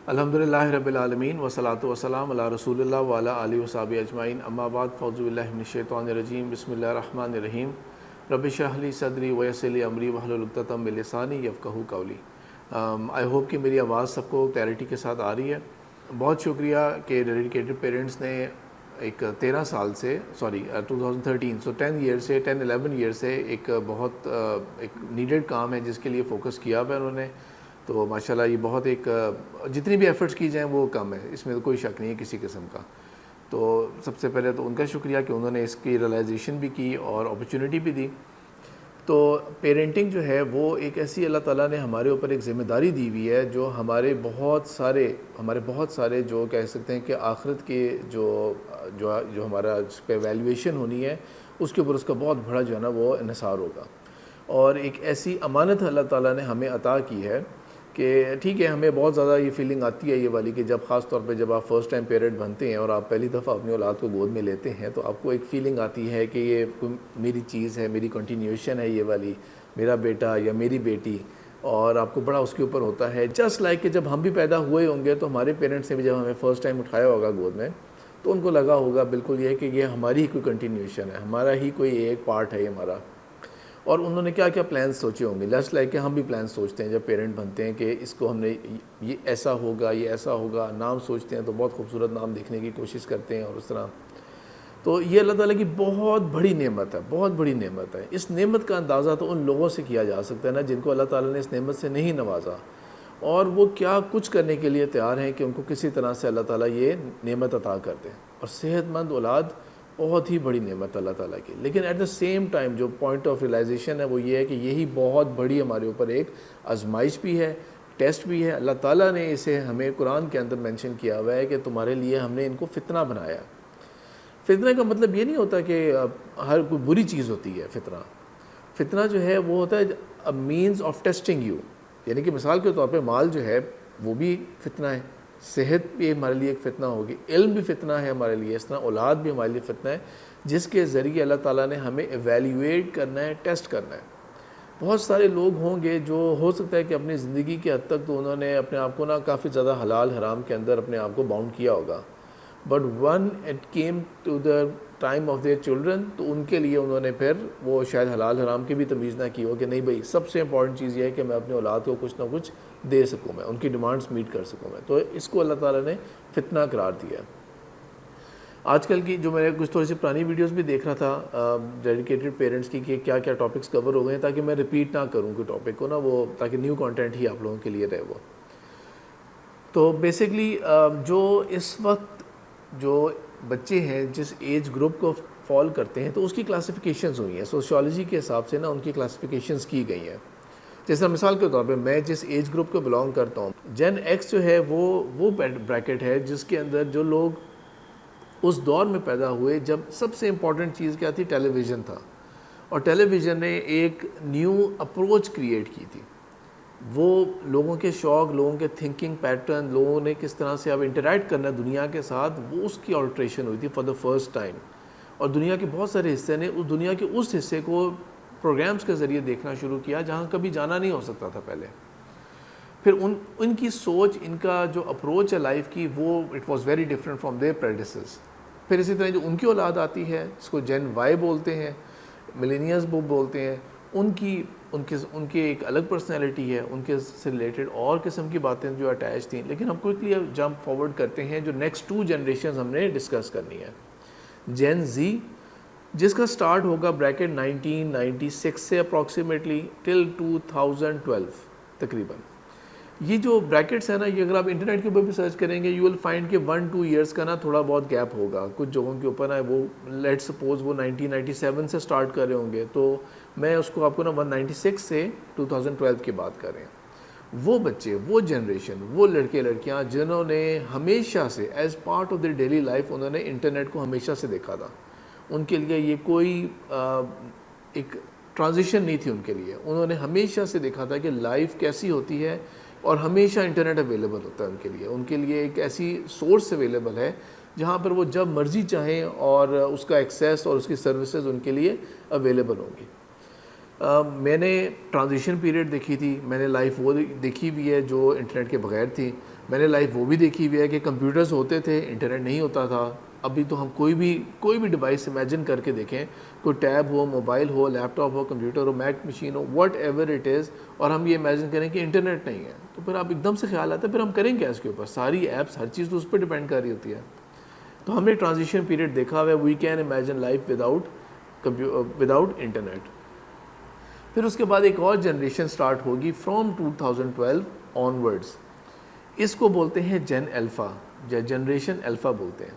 الحمدللہ رب العالمین والصلاۃ والسلام علی رسول اللہ وعلی آلہ وصحبہ اجمعین، اما بعد، فاعوذ باللہ من الشیطان الرجیم، بسم اللہ الرحمن الرحیم۔ رب اشرح لی صدری ویسر لی امری واحلل عقدۃ من لسانی یفقہوا قولی۔ آئی ہوپ کہ میری آواز سب کو کلیئرٹی کے ساتھ آ رہی ہے۔ بہت شکریہ کہ ڈیڈیکیٹڈ پیرنٹس نے ایک 13 سال سے 2013 11 ایئر سے ایک بہت ایک نیڈڈ کام ہے جس کے لیے فوکس کیا ہوا ہے انہوں نے۔ تو ماشاءاللہ یہ بہت ایک جتنی بھی ایفرٹس کی جائیں وہ کم ہے، اس میں کوئی شک نہیں ہے کسی قسم کا۔ تو سب سے پہلے تو ان کا شکریہ کہ انہوں نے اس کی ریئلائزیشن بھی کی اور اپرچونٹی بھی دی۔ تو پیرنٹنگ جو ہے وہ ایک ایسی اللہ تعالیٰ نے ہمارے اوپر ایک ذمہ داری دی ہوئی ہے جو ہمارے بہت سارے جو کہہ سکتے ہیں کہ آخرت کے جو ہمارا اس پہ ویلیویشن ہونی ہے اس کے اوپر اس کا بہت بڑا جو ہے نا وہ انحصار ہوگا۔ اور ایک ایسی امانت اللہ تعالیٰ نے ہمیں عطا کی ہے کہ ٹھیک ہے، ہمیں بہت زیادہ یہ فیلنگ آتی ہے یہ والی کہ جب خاص طور پہ جب آپ فرسٹ ٹائم پیرنٹ بنتے ہیں اور آپ پہلی دفعہ اپنی اولاد کو گود میں لیتے ہیں تو آپ کو ایک فیلنگ آتی ہے کہ یہ میری چیز ہے، میری کنٹینیوشن ہے یہ والی، میرا بیٹا یا میری بیٹی، اور آپ کو بڑا اس کے اوپر ہوتا ہے۔ جسٹ لائک کہ جب ہم بھی پیدا ہوئے ہوں گے تو ہمارے پیرنٹس نے بھی جب ہمیں فرسٹ ٹائم اٹھایا ہوگا گود میں تو ان کو لگا ہوگا بالکل یہ کہ یہ ہماری ہی کوئی کنٹینیوشن ہے، ہمارا ہی کوئی ایک پارٹ ہے یہ ہمارا۔ اور انہوں نے کیا کیا پلانس سوچے ہوں گے، جسٹ لائک کہ ہم بھی پلانس سوچتے ہیں جب پیرنٹ بنتے ہیں کہ اس کو ہم نے یہ ایسا ہوگا، یہ ایسا ہوگا، نام سوچتے ہیں تو بہت خوبصورت نام دیکھنے کی کوشش کرتے ہیں اور اس طرح۔ تو یہ اللہ تعالیٰ کی بہت بڑی نعمت ہے، بہت بڑی نعمت ہے۔ اس نعمت کا اندازہ تو ان لوگوں سے کیا جا سکتا ہے نا جن کو اللہ تعالیٰ نے اس نعمت سے نہیں نوازا، اور وہ کیا کچھ کرنے کے لیے تیار ہیں کہ ان کو کسی طرح سے اللہ تعالیٰ یہ نعمت عطا کر دیں۔ اور صحت مند اولاد بہت ہی بڑی نعمت اللہ تعالیٰ کی، لیکن ایٹ دا سیم ٹائم جو پوائنٹ آف ریئلائزیشن ہے وہ یہ ہے کہ یہی بہت بڑی ہمارے اوپر ایک آزمائش بھی ہے، ٹیسٹ بھی ہے۔ اللہ تعالیٰ نے اسے ہمیں قرآن کے اندر مینشن کیا ہوا ہے کہ تمہارے لیے ہم نے ان کو فتنہ بنایا۔ فتنہ کا مطلب یہ نہیں ہوتا کہ ہر کوئی بری چیز ہوتی ہے۔ فتنہ جو ہے وہ ہوتا ہے مینز آف ٹیسٹنگ یو، یعنی کہ مثال کے طور پہ مال جو ہے وہ بھی فتنہ ہے، صحت بھی ہمارے لیے ایک فتنہ ہوگی، علم بھی فتنہ ہے ہمارے لیے، اس طرح اولاد بھی ہمارے لیے فتنہ ہے جس کے ذریعے اللہ تعالیٰ نے ہمیں ایویلیویٹ کرنا ہے، ٹیسٹ کرنا ہے۔ بہت سارے لوگ ہوں گے جو ہو سکتا ہے کہ اپنی زندگی کے حد تک تو انہوں نے اپنے آپ کو نا کافی زیادہ حلال حرام کے اندر اپنے آپ کو باؤنڈ کیا ہوگا، but when it came to the time of their children تو ان کے لیے انہوں نے پھر وہ شاید حلال حرام کی بھی تمیز نہ کی ہو کہ نہیں بھائی سب سے امپورٹنٹ چیز یہ ہے کہ میں اپنے اولاد کو کچھ نہ کچھ دے سکوں، میں ان کی ڈیمانڈس میٹ کر سکوں میں، تو اس کو اللہ تعالیٰ نے فتنہ قرار دیا۔ آج کل کی جو میں کچھ تھوڑی سی پرانی ویڈیوز بھی دیکھ رہا تھا ڈیڈیکیٹڈ پیرنٹس کی کہ کیا کیا ٹاپکس کور ہو گئے ہیں، تاکہ میں ریپیٹ نہ کروں کوئی ٹاپک کو نا، وہ تاکہ نیو کانٹینٹ ہی آپ لوگوں کے لیے رہے وہ۔ تو بیسکلی جو اس وقت جو بچے ہیں جس ایج گروپ کو فال کرتے ہیں تو اس کی کلاسیفیکیشنز ہوئی ہیں، سوشیالوجی کے حساب سے نا ان کی کلاسیفیکیشنز کی گئی ہیں۔ جیسا مثال کے طور پہ میں جس ایج گروپ کو بلانگ کرتا ہوں، جین ایکس جو ہے وہ بریکٹ ہے جس کے اندر جو لوگ اس دور میں پیدا ہوئے جب سب سے امپورٹنٹ چیز کیا تھی، ٹیلی ویژن تھا، اور ٹیلی ویژن نے ایک نیو اپروچ کریٹ کی تھی۔ وہ لوگوں کے شوق، لوگوں کے تھنکنگ پیٹرن، لوگوں نے کس طرح سے اب انٹریکٹ کرنا دنیا کے ساتھ، وہ اس کی آلٹریشن ہوئی تھی فار دا فرسٹ ٹائم، اور دنیا کے بہت سارے حصے نے اس دنیا کے اس حصے کو پروگرامز کے ذریعے دیکھنا شروع کیا جہاں کبھی جانا نہیں ہو سکتا تھا پہلے۔ پھر ان کی سوچ، ان کا جو اپروچ ہے لائف کی، وہ it was very different from their predecessors. پھر اسی طرح جو ان کی اولاد آتی ہے اس کو جین وائی بولتے ہیں، ملینیئرز بولتے ہیں، ان کی ایک الگ پرسنالٹی ہے، ان کے سے ریلیٹڈ اور قسم کی باتیں جو اٹیچ تھیں۔ لیکن ہم کوئکلی جمپ فارورڈ کرتے ہیں، جو نیکسٹ 2 جنریشنز ہم نے ڈسکس کرنی ہے۔ جین زی جس کا سٹارٹ ہوگا بریکٹ 1996 سے اپروکسیمیٹلی ٹل 2012 تقریباً۔ یہ جو بریکٹس ہیں نا، یہ اگر آپ انٹرنیٹ کے اوپر بھی سرچ کریں گے یو ول فائنڈ کہ 1-2 ایئرس کا نا تھوڑا بہت گیپ ہوگا کچھ جگہوں کے اوپر نا، وہ لیٹ سپوز وہ 1997 سے سٹارٹ کر رہے ہوں گے، تو میں اس کو آپ کو نا 196 سے 2012 کی بات کر رہے ہیں۔ وہ بچے، وہ جنریشن، وہ لڑکے لڑکیاں جنہوں نے ہمیشہ سے as part of their daily life انہوں نے انٹرنیٹ کو ہمیشہ سے دیکھا تھا، ان کے لیے یہ کوئی ایک ٹرانزیشن نہیں تھی، ان کے لیے انہوں نے ہمیشہ سے دیکھا تھا کہ لائف کیسی ہوتی ہے، اور ہمیشہ انٹرنیٹ اویلیبل ہوتا ہے ان کے لیے ایک ایسی سورس اویلیبل ہے جہاں پر وہ جب مرضی چاہیں اور اس کا ایکسیس اور اس کی سروسز ان کے لیے اویلیبل ہوں گی۔ میں نے ٹرانزیشن پیریڈ دیکھی تھی، میں نے لائف وہ دیکھی بھی ہے جو انٹرنیٹ کے بغیر تھی، میں نے لائف وہ بھی دیکھی ہوئی ہے کہ کمپیوٹرز ہوتے تھے، انٹرنیٹ نہیں ہوتا تھا. ابھی تو ہم کوئی بھی ڈیوائس امیجن کر کے دیکھیں، کوئی ٹیب ہو، موبائل ہو، لیپ ٹاپ ہو، کمپیوٹر ہو، میک مشین ہو، واٹ ایور اٹ از، اور ہم یہ امیجن کریں کہ انٹرنیٹ نہیں ہے، تو پھر آپ ایک دم سے خیال آتا ہے پھر ہم کریں کیا اس کے اوپر؟ ساری ایپس، ہر چیز تو اس پہ ڈیپینڈ کر رہی ہوتی ہے. تو ہم نے ٹرانزیشن پیریڈ دیکھا ہوا ہے، we can imagine life without internet. پھر اس کے بعد ایک اور جنریشن سٹارٹ ہوگی فرام 2012 آن ورڈز. اس کو بولتے ہیں جین الفا یا جنریشن الفا بولتے ہیں.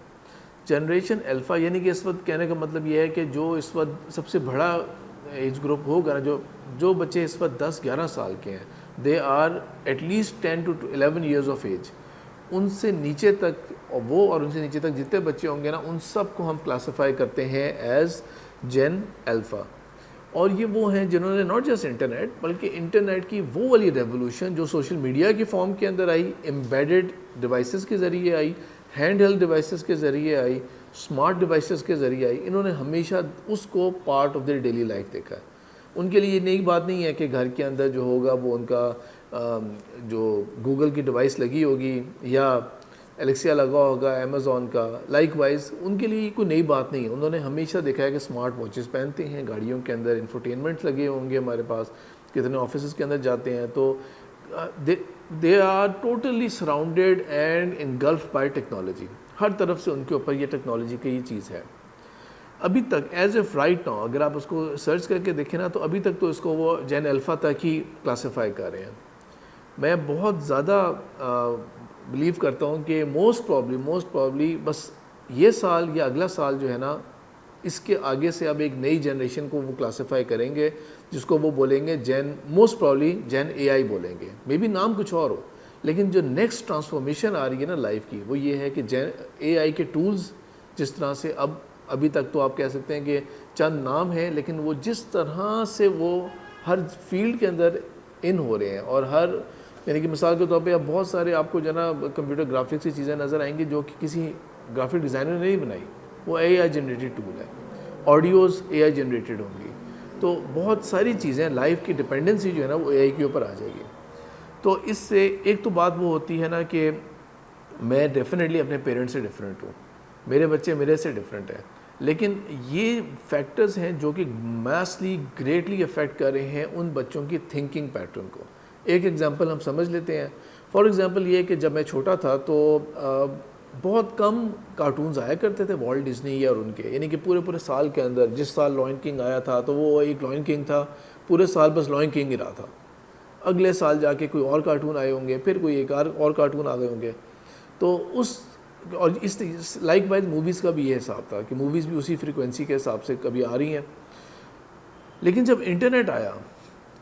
جنریشن الفا یعنی کہ اس وقت کہنے کا مطلب یہ ہے کہ جو اس وقت سب سے بڑا ایج گروپ ہوگا نا، جو بچے اس وقت 10-11 سال کے ہیں، they are at least 10 to 11 years of age. ان سے نیچے تک اور ان سے نیچے تک جتنے بچے ہوں گے نا، ان سب کو ہم کلاسیفائی کرتے ہیں ایز جین الفا. اور یہ وہ ہیں جنہوں نے ناٹ جسٹ انٹرنیٹ بلکہ انٹرنیٹ کی وہ والی ریولوشن جو سوشل میڈیا کی فارم کے اندر آئی، ایمبیڈڈ ڈیوائسز کے ذریعے آئی، ہینڈ ہیلڈ ڈیوائسز کے ذریعے آئی، اسمارٹ ڈیوائسز کے ذریعے آئی، انہوں نے ہمیشہ اس کو part of their daily life دیکھا ہے. ان کے لیے یہ نئی بات نہیں ہے کہ گھر کے اندر جو ہوگا وہ ان کا جو گوگل کی ڈیوائس لگی ہوگی یا الیکسیا لگا ہوگا امیزون کا، لائک وائز ان کے لیے کوئی نئی بات نہیں ہے. انہوں نے ہمیشہ دیکھا ہے کہ اسمارٹ واچز پہنتے ہیں، گاڑیوں کے اندر انفوٹینمنٹ لگے ہوں گے، ہمارے پاس کتنے آفیسز کے اندر جاتے ہیں تو they are totally surrounded and engulfed by technology. ہر طرف سے ان کے اوپر یہ ٹیکنالوجی کی یہ چیز ہے. ابھی تک ایز اف رائٹ ناؤ اگر آپ اس کو سرچ کر کے دیکھیں نا تو ابھی تک تو اس کو وہ جین الفا تک ہی کلاسیفائی کر رہے ہیں. میں بہت زیادہ بلیو کرتا ہوں کہ موسٹ پرابلی بس یہ سال یا اگلا سال جو ہے نا، اس کے آگے سے اب ایک نئی جنریشن کو وہ کلاسیفائی کریں گے جس کو وہ بولیں گے موسٹ پرابلی جین اے آئی بولیں گے. مے بی نام کچھ اور ہو، لیکن جو نیکسٹ ٹرانسفارمیشن آ رہی ہے نا لائف کی، وہ یہ ہے کہ جین اے آئی کے ٹولز جس طرح سے ابھی تک تو آپ کہہ سکتے ہیں کہ چند نام ہیں، لیکن وہ جس طرح سے وہ ہر فیلڈ کے اندر ان ہو رہے ہیں، اور یعنی کہ مثال کے طور پہ اب بہت سارے آپ کو جو ہے نا کمپیوٹر گرافکس کی چیزیں نظر آئیں گی جو کہ کسی گرافک ڈیزائنر نے نہیں بنائی، وہ اے آئی جنریٹڈ ٹول ہے. آڈیوز اے آئی جنریٹڈ ہوں گی، تو بہت ساری چیزیں لائف کی ڈپینڈنسی جو ہے نا وہ اے آئی کے اوپر آ جائے گی. تو اس سے ایک تو بات وہ ہوتی ہے نا کہ میں ڈیفینیٹلی اپنے پیرنٹس سے ڈفرینٹ ہوں، میرے بچے میرے سے ڈفرینٹ ہیں، لیکن یہ فیکٹرز ہیں جو کہ میسلی گریٹلی افیکٹ کر رہے ہیں ان بچوں کی تھنکنگ پیٹرن کو. ایک ایگزامپل ہم سمجھ لیتے ہیں. فار ایگزامپل یہ کہ جب میں چھوٹا تھا تو بہت کم کارٹونز آیا کرتے تھے والٹ ڈزنی اور ان کے، یعنی کہ پورے سال کے اندر جس سال لائن کنگ آیا تھا تو وہ ایک لائن کنگ تھا، پورے سال بس لائن کنگ ہی رہا تھا. اگلے سال جا کے کوئی اور کارٹون آئے ہوں گے، پھر کوئی ایک اور کارٹون آ گئے ہوں گے. تو اور اس لائک وائز موویز کا بھی یہ حساب تھا کہ موویز بھی اسی فریکوینسی کے حساب سے کبھی آ رہی ہیں. لیکن جب انٹرنیٹ آیا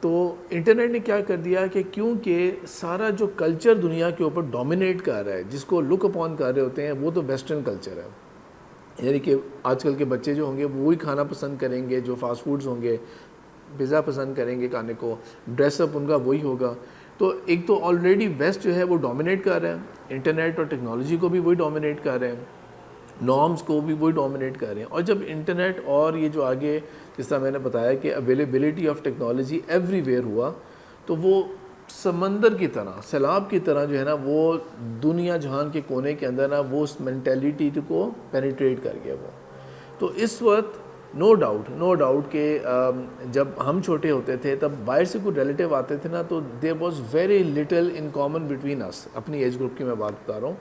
تو انٹرنیٹ نے کیا کر دیا کہ کیونکہ سارا جو کلچر دنیا کے اوپر ڈومینیٹ کر رہا ہے، جس کو لک اپون کر رہے ہوتے ہیں، وہ تو ویسٹرن کلچر ہے. یعنی کہ آج کل کے بچے جو ہوں گے وہ وہی کھانا پسند کریں گے، جو فاسٹ فوڈز ہوں گے، پیزا پسند کریں گے کھانے کو، ڈریس اپ ان کا وہی ہوگا. تو ایک تو آلریڈی ویسٹ جو ہے وہ ڈومینیٹ کر رہے ہیں، انٹرنیٹ اور ٹیکنالوجی کو بھی وہی ڈومینیٹ کر رہے ہیں، نارمز کو بھی وہی ڈومینیٹ کر رہے ہیں. اور جب انٹرنیٹ اور یہ جو آگے جس طرح میں نے بتایا کہ availability of technology every where ہوا، تو وہ سمندر کی طرح، سیلاب کی طرح جو ہے نا وہ دنیا جہان کے کونے کے اندر نا وہ اس مینٹیلیٹی کو پینیٹریٹ کر گیا وہ. تو اس وقت نو ڈاؤٹ کہ جب ہم چھوٹے ہوتے تھے تب باہر سے کوئی ریلیٹیو آتے تھے نا تو there was very little in common between us. اپنی ایج گروپ کی میں بات بتا رہا ہوں،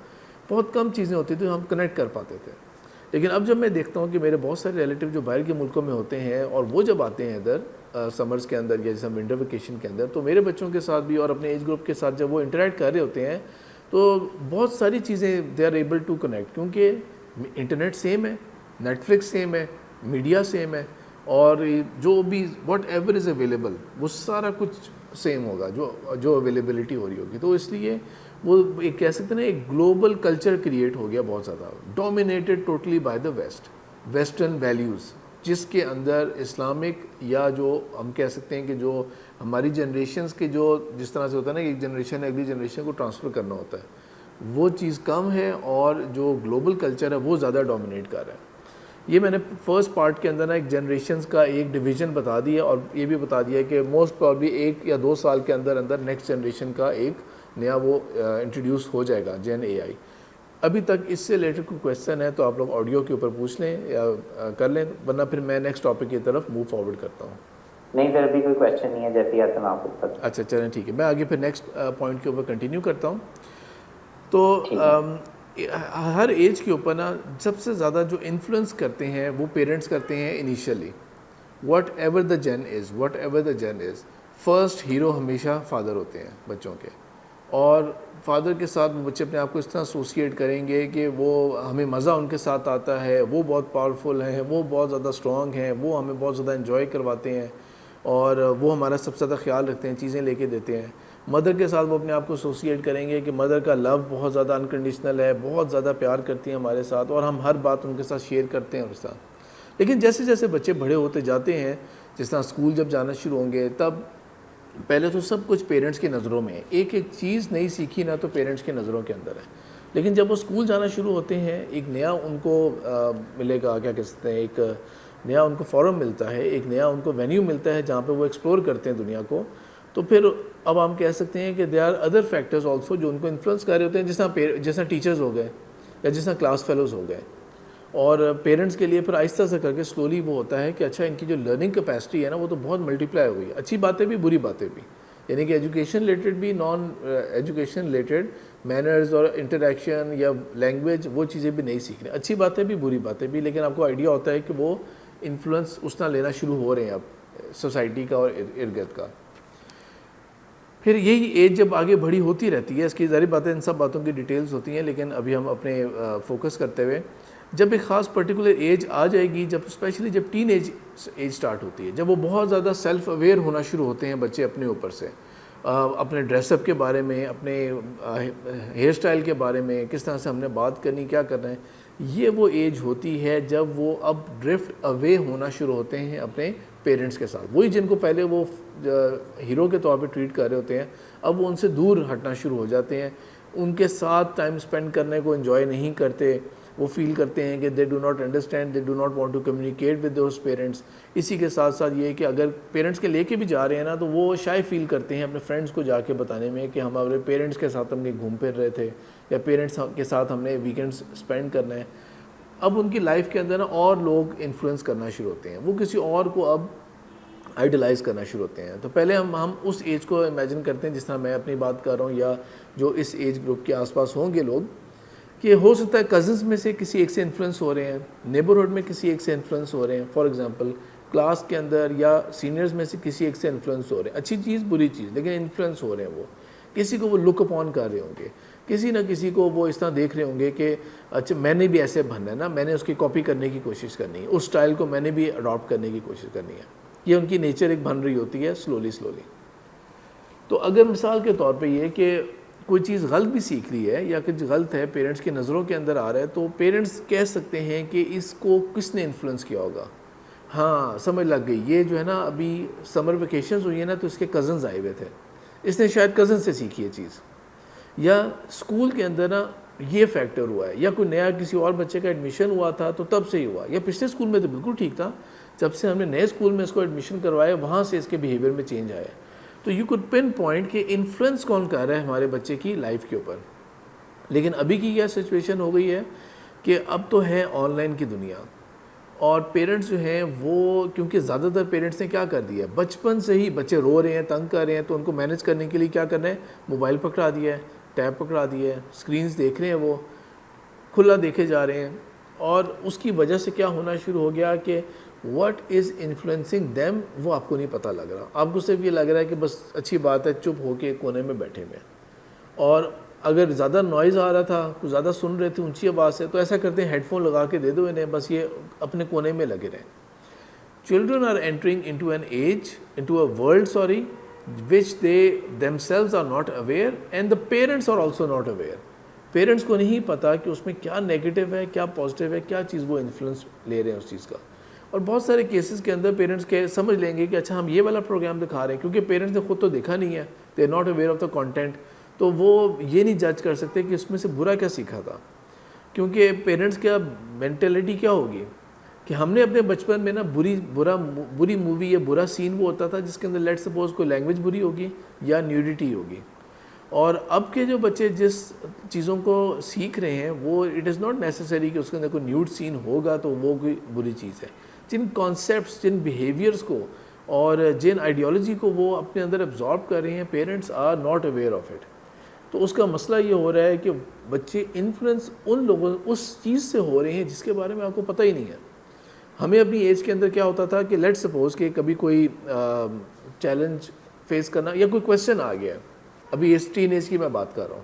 بہت کم چیزیں ہوتی تھیں ہم کنیکٹ کر پاتے تھے. لیکن اب جب میں دیکھتا ہوں کہ میرے بہت سارے ریلیٹیو جو باہر کے ملکوں میں ہوتے ہیں اور وہ جب آتے ہیں ادھر سمرز کے اندر یا جیسے ونٹر ویکیشن کے اندر، تو میرے بچوں کے ساتھ بھی اور اپنے ایج گروپ کے ساتھ جب وہ انٹریکٹ کر رہے ہوتے ہیں تو بہت ساری چیزیں they are able to connect, کیونکہ انٹرنیٹ سیم ہے، نیٹ فلکس سیم ہے، میڈیا سیم ہے، اور جو بھی واٹ ایور از اویلیبل وہ سارا کچھ سیم ہوگا جو اویلیبلٹی ہو رہی ہوگی. تو اس لیے وہ ایک کہہ سکتے ہیں نا ایک گلوبل کلچر کریٹ ہو گیا بہت زیادہ، dominated totally by the western values, جس کے اندر اسلامک یا جو ہم کہہ سکتے ہیں کہ جو ہماری جنریشنز کے جو جس طرح سے ہوتا ہے نا ایک جنریشن اگلی جنریشن کو ٹرانسفر کرنا ہوتا ہے، وہ چیز کم ہے، اور جو گلوبل کلچر ہے وہ زیادہ ڈومینیٹ کر رہا ہے. یہ میں نے فرسٹ پارٹ کے اندر نا ایک جنریشنز کا ایک ڈویژن بتا دیا، اور یہ بھی بتا دیا کہ موسٹ پرابلی 1 یا 2 سال کے اندر نیکسٹ جنریشن کا ایک نیا وہ انٹروڈیوس ہو جائے گا جین اے آئی. ابھی تک اس سے ریلیٹڈ کوئی کویشچن ہے تو آپ لوگ آڈیو کے اوپر پوچھ لیں یا کر لیں, ورنہ پھر میں نیکسٹ ٹاپک کی طرف موو فارورڈ کرتا ہوں. نہیں سر ابھی کوئی کویشچن نہیں ہے, جیسے ہی آتا میں آپ کو. اچھا چلیں ٹھیک ہے, میں آگے پھر نیکسٹ پوائنٹ کے اوپر کنٹینیو کرتا ہوں. تو ہر ایج کے اوپر نا سب سے زیادہ جو انفلوئنس کرتے ہیں وہ پیرنٹس کرتے ہیں initially. Whatever the gen is, first hero ہمیشہ فادر ہوتے ہیں بچوں کے, اور فادر کے ساتھ بچے اپنے آپ کو اس طرح ایسوسیٹ کریں گے کہ وہ ہمیں مزہ ان کے ساتھ آتا ہے, وہ بہت پاورفل ہیں, وہ بہت زیادہ اسٹرانگ ہیں, وہ ہمیں بہت زیادہ انجوائے کرواتے ہیں, اور وہ ہمارا سب سے زیادہ خیال رکھتے ہیں, چیزیں لے کے دیتے ہیں. مدر کے ساتھ وہ اپنے آپ کو ایسوسیٹ کریں گے کہ مدر کا لو بہت زیادہ انکنڈیشنل ہے, بہت زیادہ پیار کرتی ہیں ہمارے ساتھ, اور ہم ہر بات ان کے ساتھ شیئر کرتے ہیں ان کے ساتھ. لیکن جیسے جیسے بچے بڑے ہوتے جاتے ہیں, جس طرح اسکول جب جانا شروع ہوں گے, تب پہلے تو سب کچھ پیرنٹس کی نظروں میں ہے, ایک ایک چیز نئی سیکھی نا تو پیرنٹس کی نظروں کے اندر ہے. لیکن جب وہ اسکول جانا شروع ہوتے ہیں, ایک نیا ان کو ملے گا, کیا کہہ سکتے ہیں, ایک نیا ان کو فورم ملتا ہے, ایک نیا ان کو وینیو ملتا ہے جہاں پہ وہ ایکسپلور کرتے ہیں دنیا کو. تو پھر اب ہم کہہ سکتے ہیں کہ they are other factors also جو ان کو انفلوئنس کر رہے ہوتے ہیں, جس طرح ٹیچرز ہو گئے یا جس طرح کلاس فیلوز ہو گئے. اور پیرنٹس کے لیے پھر آہستہ سے کر کے سلولی وہ ہوتا ہے کہ اچھا ان کی جو لرننگ کیپیسٹی ہے نا وہ تو بہت ملٹیپلائی ہو گئی, اچھی باتیں بھی بری باتیں بھی, یعنی کہ ایجوکیشن ریلیٹڈ بھی, نان ایجوکیشن ریلیٹڈ مینرز اور انٹریکشن یا لینگویج وہ چیزیں بھی نہیں سیکھ رہے, اچھی باتیں بھی بری باتیں بھی, لیکن آپ کو آئیڈیا ہوتا ہے کہ وہ انفلوئنس اس طرح لینا شروع ہو رہے ہیں اب سوسائٹی کا اور ارد گرد کا. پھر یہی ایج جب آگے بڑی ہوتی رہتی ہے, اس کی ظاہر باتیں ان سب باتوں کی ڈیٹیلز ہوتی ہیں, لیکن ابھی ہم اپنے فوکس کرتے ہوئے جب ایک خاص پرٹیکولر ایج آ جائے گی, جب اسپیشلی جب ٹین ایج سٹارٹ ہوتی ہے, جب وہ بہت زیادہ سیلف اویئر ہونا شروع ہوتے ہیں بچے اپنے اوپر سے, اپنے ڈریس اپ کے بارے میں, اپنے ہیئر سٹائل کے بارے میں, کس طرح سے ہم نے بات کرنی, کیا کرنا ہے, یہ وہ ایج ہوتی ہے جب وہ اب ڈرفٹ اوے ہونا شروع ہوتے ہیں اپنے پیرنٹس کے ساتھ. وہی جن کو پہلے وہ ہیرو کے طور پہ ٹریٹ کر رہے ہوتے ہیں, اب وہ ان سے دور ہٹنا شروع ہو جاتے ہیں, ان کے ساتھ ٹائم اسپینڈ کرنے کو انجوائے نہیں کرتے, وہ فیل کرتے ہیں کہ they do not understand, they do not want to communicate with those parents. اسی کے ساتھ ساتھ یہ کہ اگر پیرنٹس کے لے کے بھی جا رہے ہیں نا تو وہ شائع فیل کرتے ہیں اپنے فرینڈس کو جا کے بتانے میں کہ ہم اپنے پیرنٹس کے ساتھ ہم نے گھوم پھر رہے تھے, یا پیرنٹس کے ساتھ ہم نے ویکینڈس اسپینڈ کرنا ہے. اب ان کی لائف کے اندر نا اور لوگ انفلوئنس کرنا شروع ہوتے ہیں, وہ کسی اور کو اب آئیڈلائز کرنا شروع ہوتے ہیں. تو پہلے ہم اس ایج کو امیجن کرتے ہیں جس طرح میں اپنی بات کر رہا ہوں, یا جو اس ایج گروپ کے آس پاس ہوں گے لوگ, کہ ہو سکتا ہے کزنس میں سے کسی ایک سے انفلوئنس ہو رہے ہیں, نیبرہڈ میں کسی ایک سے انفلوئنس ہو رہے ہیں, فار ایگزامپل کلاس کے اندر یا سینئرز میں سے کسی ایک سے انفلوئنس ہو رہے ہیں, اچھی چیز بری چیز, لیکن انفلوئنس ہو رہے ہیں. وہ کسی کو وہ لک اپون کر رہے ہوں گے, کسی نہ کسی کو وہ اس طرح دیکھ رہے ہوں گے کہ اچھا میں نے بھی ایسے بننا ہے نا, میں نے اس کی کاپی کرنے کی کوشش کرنی ہے, اس سٹائل کو میں نے بھی اڈاپٹ کرنے کی کوشش کرنی ہے. یہ ان کی نیچر ایک بن رہی ہوتی ہے سلولی. تو اگر مثال کے طور پہ یہ کہ کوئی چیز غلط بھی سیکھ رہی ہے یا کچھ غلط ہے, پیرنٹس کی نظروں کے اندر آ رہا ہے, تو پیرنٹس کہہ سکتے ہیں کہ اس کو کس نے انفلوئنس کیا ہوگا. ہاں سمجھ لگ گئی, یہ جو ہے نا ابھی سمر ویکیشنز ہوئی ہیں نا تو اس کے کزنز آئے ہوئے تھے, اس نے شاید کزن سے سیکھی یہ چیز, یا اسکول کے اندر نا یہ فیکٹر ہوا ہے, یا کوئی نیا کسی اور بچے کا ایڈمیشن ہوا تھا تو تب سے ہی ہوا, یا پچھلے اسکول میں تو بالکل ٹھیک تھا, جب سے ہم نے نئے اسکول میں اس کو ایڈمیشن کروایا وہاں سے اس کے بیہیویئر میں چینج آیا. تو یو کوڈ پن پوائنٹ کہ انفلوئنس کون کر رہا ہے ہمارے بچے کی لائف کے اوپر. لیکن ابھی کی کیا سچویشن ہو گئی ہے کہ اب تو ہے آن لائن کی دنیا, اور پیرنٹس جو ہیں وہ, کیونکہ زیادہ تر پیرنٹس نے کیا کر دیا ہے, بچپن سے ہی بچے رو رہے ہیں, تنگ کر رہے ہیں, تو ان کو مینیج کرنے کے لیے کیا کرنا ہے, موبائل پکڑا دیا ہے, ٹیب پکڑا دیا ہے, اسکرینز دیکھ رہے ہیں, وہ کھلا دیکھے جا رہے ہیں. اور اس کی وجہ سے کیا ہونا شروع ہو گیا کہ واٹ از انفلوئنسنگ دیم وہ آپ کو نہیں پتہ لگ رہا. آپ کو صرف یہ لگ رہا ہے کہ بس اچھی بات ہے, چپ ہو کے کونے میں بیٹھے ہوئے, اور اگر زیادہ نوائز آ رہا تھا, کچھ زیادہ سن رہے تھے اونچی آواز سے, تو ایسا کرتے ہیں ہیڈ فون لگا کے دے دو انہیں, بس یہ اپنے کونے میں لگے رہیں. Children are entering into an age, into a world which they themselves are not aware and the parents are also not aware. Parents کو نہیں پتا کہ اس میں کیا نیگیٹو ہے, کیا پازیٹیو ہے, کیا چیز وہ انفلوئنس لے رہے ہیں اس چیز کا. اور بہت سارے کیسز کے اندر پیرنٹس کے سمجھ لیں گے کہ اچھا ہم یہ والا پروگرام دکھا رہے ہیں, کیونکہ پیرنٹس نے خود تو دیکھا نہیں ہے, they are not aware of the content, تو وہ یہ نہیں جج کر سکتے کہ اس میں سے برا کیا سیکھا تھا. کیونکہ پیرنٹس کا مینٹلٹی کیا ہوگی کہ ہم نے اپنے بچپن میں نا بری مووی یا برا سین وہ ہوتا تھا جس کے اندر لیٹ سپوز کوئی لینگویج بری ہوگی یا نیوڈیٹی ہوگی, اور اب کے جو بچے جس چیزوں کو سیکھ رہے ہیں وہ اٹ از ناٹ نیسسری کہ اس کے اندر کوئی نیوڈ سین ہوگا تو وہ کوئی بری چیز ہے. جن کانسیپٹس، جن بیہیویئرس کو اور جن آئیڈیالوجی کو وہ اپنے اندر ایبزارب کر رہے ہیں، parents are not aware of it. تو اس کا مسئلہ یہ ہو رہا ہے کہ بچے انفلوئنس ان لوگوں اس چیز سے ہو رہے ہیں جس کے بارے میں آپ کو پتہ ہی نہیں ہے. ہمیں اپنی ایج کے اندر کیا ہوتا تھا کہ لیٹ سپوز کہ کبھی کوئی چیلنج فیس کرنا یا کوئی کویشچن آ گیا ہے، ابھی اس ٹین ایج کی میں بات کر رہا ہوں،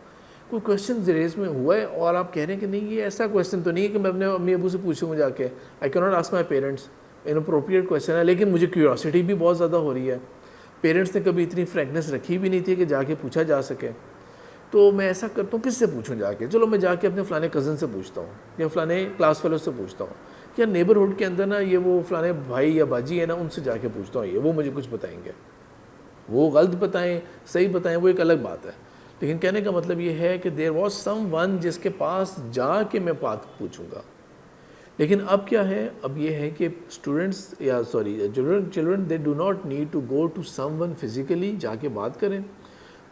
کوئی کویشچن ریز میں ہوا ہے اور آپ کہہ رہے ہیں کہ نہیں یہ ایسا کویشچن تو نہیں ہے کہ میں اپنے امی ابو سے پوچھوں گا جا کے، آئی کی not ask my parents, inappropriate question ہے، لیکن مجھے کیوریاسٹی بھی بہت زیادہ ہو رہی ہے. پیرنٹس نے کبھی اتنی فرینکنیس رکھی بھی نہیں تھی کہ جا کے پوچھا جا سکے. تو میں ایسا کرتا ہوں، کس سے پوچھوں جا کے؟ چلو میں جا کے اپنے فلانے کزن سے پوچھتا ہوں یا فلانے کلاس فیلو سے پوچھتا ہوں یا نیبرہڈ کے اندر نا یہ وہ فلانے بھائی یا باجی ہے نا ان سے جا کے پوچھتا ہوں، یہ وہ مجھے کچھ بتائیں گے. وہ غلط بتائیں صحیح بتائیں وہ ایک الگ بات ہے، لیکن کہنے کا مطلب یہ ہے کہ دیر واز سم ون جس کے پاس جا کے میں بات پوچھوں گا. لیکن اب کیا ہے؟ اب یہ ہے کہ اسٹوڈنٹس یا children they do not need to go to someone physically جا کے بات کریں.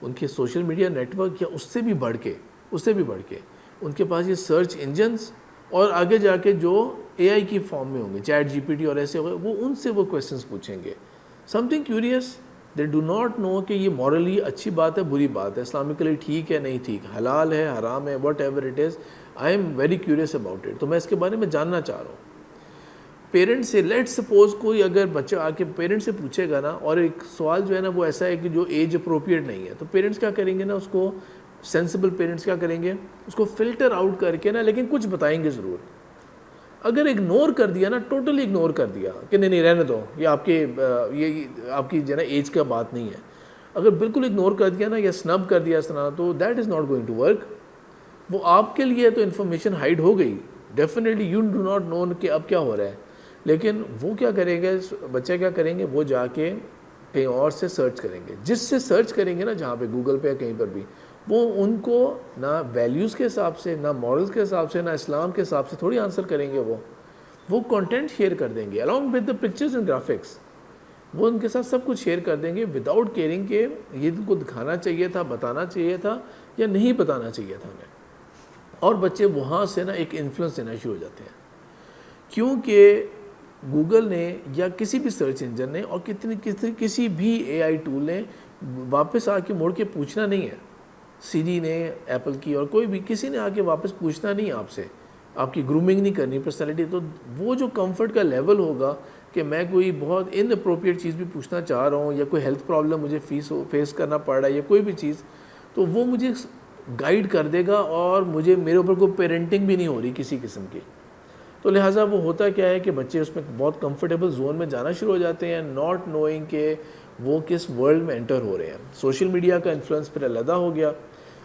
ان کے سوشل میڈیا نیٹ ورک یا اس سے بھی بڑھ کے ان کے پاس یہ سرچ انجنس اور آگے جا کے جو اے آئی کی فارم میں ہوں گے، چیٹ جی پی ٹی اور ایسے ہوئے، وہ ان سے وہ کویشچنس پوچھیں گے. Something curious, they do not know کہ یہ مورلی اچھی بات ہے بری بات ہے، اسلامکلی ٹھیک ہے نہیں ٹھیک، حلال ہے حرام ہے، what ever it is, I am very curious about it. تو میں اس کے بارے میں جاننا چاہ رہا ہوں. پیرنٹ سے لیٹ سپوز کوئی اگر بچہ آ کے پیرنٹ سے پوچھے گا نا، اور ایک سوال جو ہے نا وہ ایسا ہے کہ جو ایج اپروپریٹ نہیں ہے، تو پیرنٹس کیا کریں گے نا، اس کو سینسیبل پیرنٹس کیا کریں گے، اس کو فلٹر آؤٹ کر کے نا، لیکن کچھ بتائیں گے ضرور. اگر اگنور کر دیا نا، ٹوٹلی اگنور کر دیا کہ نہیں رہنے دو، یہ آپ کی جو ہے نا ایج کا بات نہیں ہے، اگر بالکل اگنور کر دیا نا یا سنب کر دیا اس طرح، تو that is not going to work. وہ آپ کے لیے تو انفارمیشن ہائڈ ہو گئی، definitely you do not know کہ اب کیا ہو رہا ہے. لیکن وہ کیا کریں گے، بچہ کیا کریں گے، وہ جا کے کہیں اور سے سرچ کریں گے. جس سے سرچ کریں گے نا، جہاں پہ گوگل پہ یا کہیں پر بھی، وہ ان کو نہ ویلیوز کے حساب سے، نہ مورلز کے حساب سے، نہ اسلام کے حساب سے تھوڑی آنسر کریں گے. وہ کنٹینٹ شیئر کر دیں گے along with the pictures and graphics. وہ ان کے ساتھ سب کچھ شیئر کر دیں گے وداؤٹ کیئرنگ کہ یہ ان کو دکھانا چاہیے تھا، بتانا چاہیے تھا یا نہیں بتانا چاہیے تھا ہمیں. اور بچے وہاں سے نا ایک انفلوئنس دینا شروع ہو جاتے ہیں، کیونکہ گوگل نے یا کسی بھی سرچ انجن نے اور کسی بھی اے آئی ٹول نے واپس آ کے مڑ کے پوچھنا نہیں ہے. سیری نے، ایپل کی اور کوئی بھی کسی نے آ کے واپس پوچھنا نہیں آپ سے، آپ کی گرومنگ نہیں کرنی پرسنالٹی. تو وہ جو کمفرٹ کا لیول ہوگا کہ میں کوئی بہت ان اپروپریٹ چیز بھی پوچھنا چاہ رہا ہوں یا کوئی ہیلتھ پرابلم مجھے فیس کرنا پڑ رہا ہے یا کوئی بھی چیز، تو وہ مجھے گائیڈ کر دے گا اور میرے اوپر کوئی پیرنٹنگ بھی نہیں ہو رہی کسی قسم کی. تو لہٰذا وہ ہوتا کیا ہے کہ بچے اس میں بہت کمفرٹیبل زون میں جانا شروع ہو جاتے ہیں، ناٹ نوئنگ کہ وہ کس ورلڈ میں انٹر ہو رہے ہیں. سوشل میڈیا کا انفلوئنس پھر علیحدہ ہو گیا.